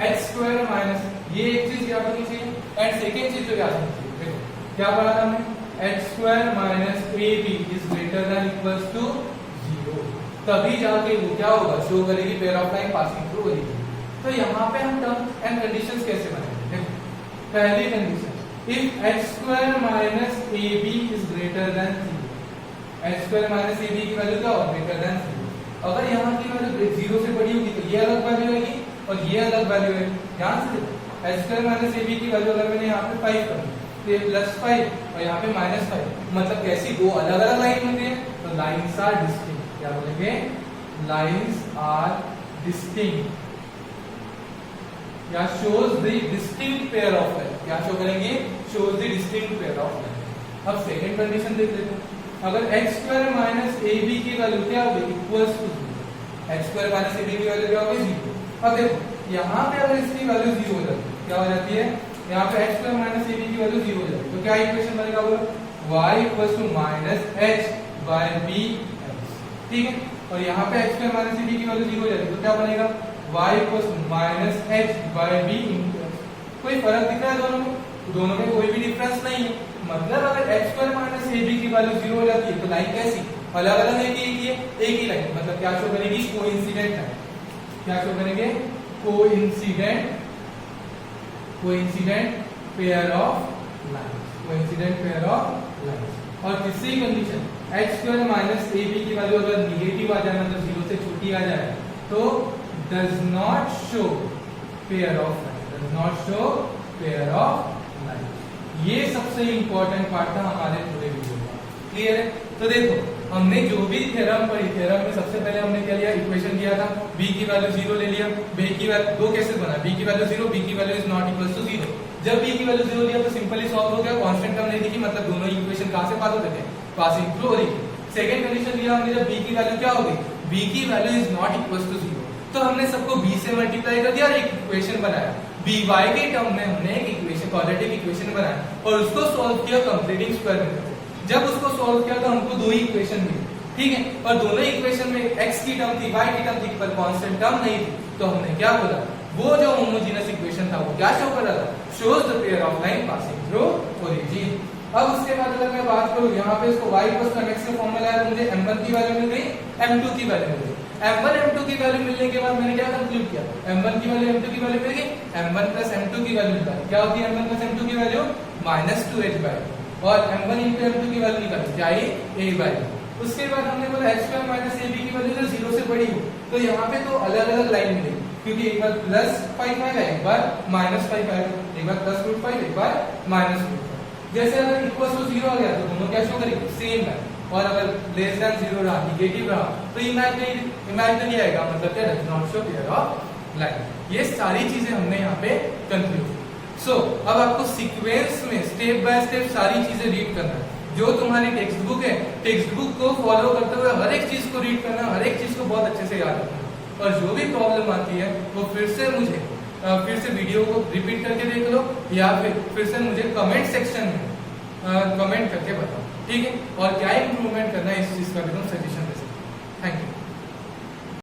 A: एक्स स्क्वायर माइनस, ये एक चीज याद होनी चाहिए एंड सेकेंड चीज जो याद होनी चाहिए, देखो क्या पढ़ा था हमने X square minus A B is greater than equals to 0, तभी जाके वो क्या होगा शो करेगी pair of line passing through करेगी। तो यहाँ पे हम टर्म्स एंड कंडीशंस कैसे बनाएंगे, देखो पहली condition if X square minus A B is greater than 0, X square minus A B की वैल्यू क्या होगी ग्रेटर देन 0, अगर यहाँ की वैल्यू 0 से बड़ी होगी तो ये अलग वैल्यू आएगी और ये अलग वैल्यू है, ध्यान से X square minus A B की वैल्यू अगर मैंने यहाँ पे 5 कर दी तो ये प्लस 5 और यहाँ पे माइनस 5, मतलब कैसी दो अलग अलग लाइन होती है, तो लाइंस आर डिस्टिंक्ट, क्या बोलेंगे लाइंस आर डिस्टिंक्ट या shows the distinct pair of line, क्या शो करेंगे shows the distinct pair of line. अब सेकंड कंडीशन देख लेते हैं, अगर X square minus A B की वैल्यू क्या होगी equals to 0, X square minus A B की वैल्यू क्या होगी 0। अब देखो यहाँ पे अगर इसकी वैल्यू 0 हो जाती है, क्या हो जाती है यहाँ पे X square minus A B की वैल्यू 0 हो जाती है, तो क्या इक्वेशन बनेगा बोलो y equals to minus H by B X, ठीक है, और यहाँ पे X square minus A B की वैल्यू 0 हो जाती है तो क्या बनेगा y equals to minus H by B into X. कोई फर्क दिख रहा है दोनों में, दोनों में कोई भी डिफरेंस नहीं है, मतलब अगर X square minus A B की वैल्यू 0 हो जाती है तो लाइन कैसी अलग अलग है कि एक ही लाइन, मतलब क्या शो करेगी कोइंसिडेंट है, क्या शो करेंगे coincident pair of lines, coincident pair of lines. और तीसरी condition X square minus A B की वैल्यू अगर निगेटिव आ जाए मतलब 0 से छोटी आ जाए तो does not show pair of line, does not show pair of line. ये सबसे इंपॉर्टेंट पार्ट था हमारे पूरे वीडियो का, क्लियर है। तो देखो हमने जो भी थ्योरम पढ़ी, थ्योरम में सबसे पहले हमने क्या लिया इक्वेशन दिया था, b की वैल्यू 0 ले लिया, b की वैल्यू दो केसेस बना, b की वैल्यू 0, b की value is not equal to 0। जब b की वैल्यू 0 लिया तो सिंपली सॉल्व हो गया, कांस्टेंट टर्म नहीं दिखी, मतलब दोनों इक्वेशन कहां से पास होते थे पासिंग थ्रू और सेकंड कंडीशन दिया हमने जब b की वैल्यू क्या हो गई, b की value is not equal to 0, तो हमने सबको b से मल्टीप्लाई कर दिया और एक इक्वेशन बनाया, by के टर्म में हमने एक इक्वेशन क्वाड्रेटिक इक्वेशन बनाया और उसको सॉल्व किया कंप्लीटिंग स्क्वायर मेथड से। जब उसको सॉल्व किया तो हमको दो ही इक्वेशन मिली, ठीक है, और दोनों इक्वेशन में x की टर्म थी y की टर्म थी पर कांस्टेंट टर्म नहीं थी, तो हमने क्या बोला वो जो होमोजेनस इक्वेशन था वो क्या शो कर रहा था shows the pair of line passing through origin. अब उसके बाद अगर मैं बात करूं यहाँ पे इसको y + mx का फॉर्मूला है, तो मुझे m1 की वैल्यू मिल गई, m2 की वैल्यू मिल गई। m1 m2 की वैल्यू मिलने के बाद मैंने क्या कंक्लूड किया, m1 की वैल्यू m2 की वैल्यू मिल गई, m1 + m2 की वैल्यू निकाली। क्या होती है m1 + m2 की वैल्यू, -2h/2, और m1 × m2 की वैल्यू निकाली, क्या आई, a/2। उसके बाद हमने बोला h² - ab की वैल्यू तो 0 से बड़ी हो, तो यहाँ पे तो अलग अलग लाइन मिलेगी, क्योंकि एक बार +5 आएगा, एक बार -5 आएगा, एक बार +√5, एक बार -√5। जैसे अगर इक्वल टू 0 आ गया तो दोनों क्या शो करेंगे, सेम है, और अगर लेस देन 0 रहा, निगेटिव रहा, तो इमेजिनरी आएगा, मतलब क्या, does not show pair of line. ये सारी चीजें हमने यहाँ पे कंक्लूड। सो अब आपको सीक्वेंस में स्टेप बाय स्टेप सारी चीजें रीड करना है। जो तुम्हारी टेक्स्ट बुक है, टेक्स्ट बुक को फॉलो करते हुए हर एक चीज को रीड करना, हर एक चीज को बहुत अच्छे से याद रखना, और जो भी प्रॉब्लम आती है वो फिर से वीडियो को रिपीट करके देख लो, या फिर से मुझे कमेंट सेक्शन में कमेंट करके बताओ, ठीक है। और क्या इंप्रूवमेंट करना है इस चीज का भी तुम सजेशन दे सकते हो। Thank you.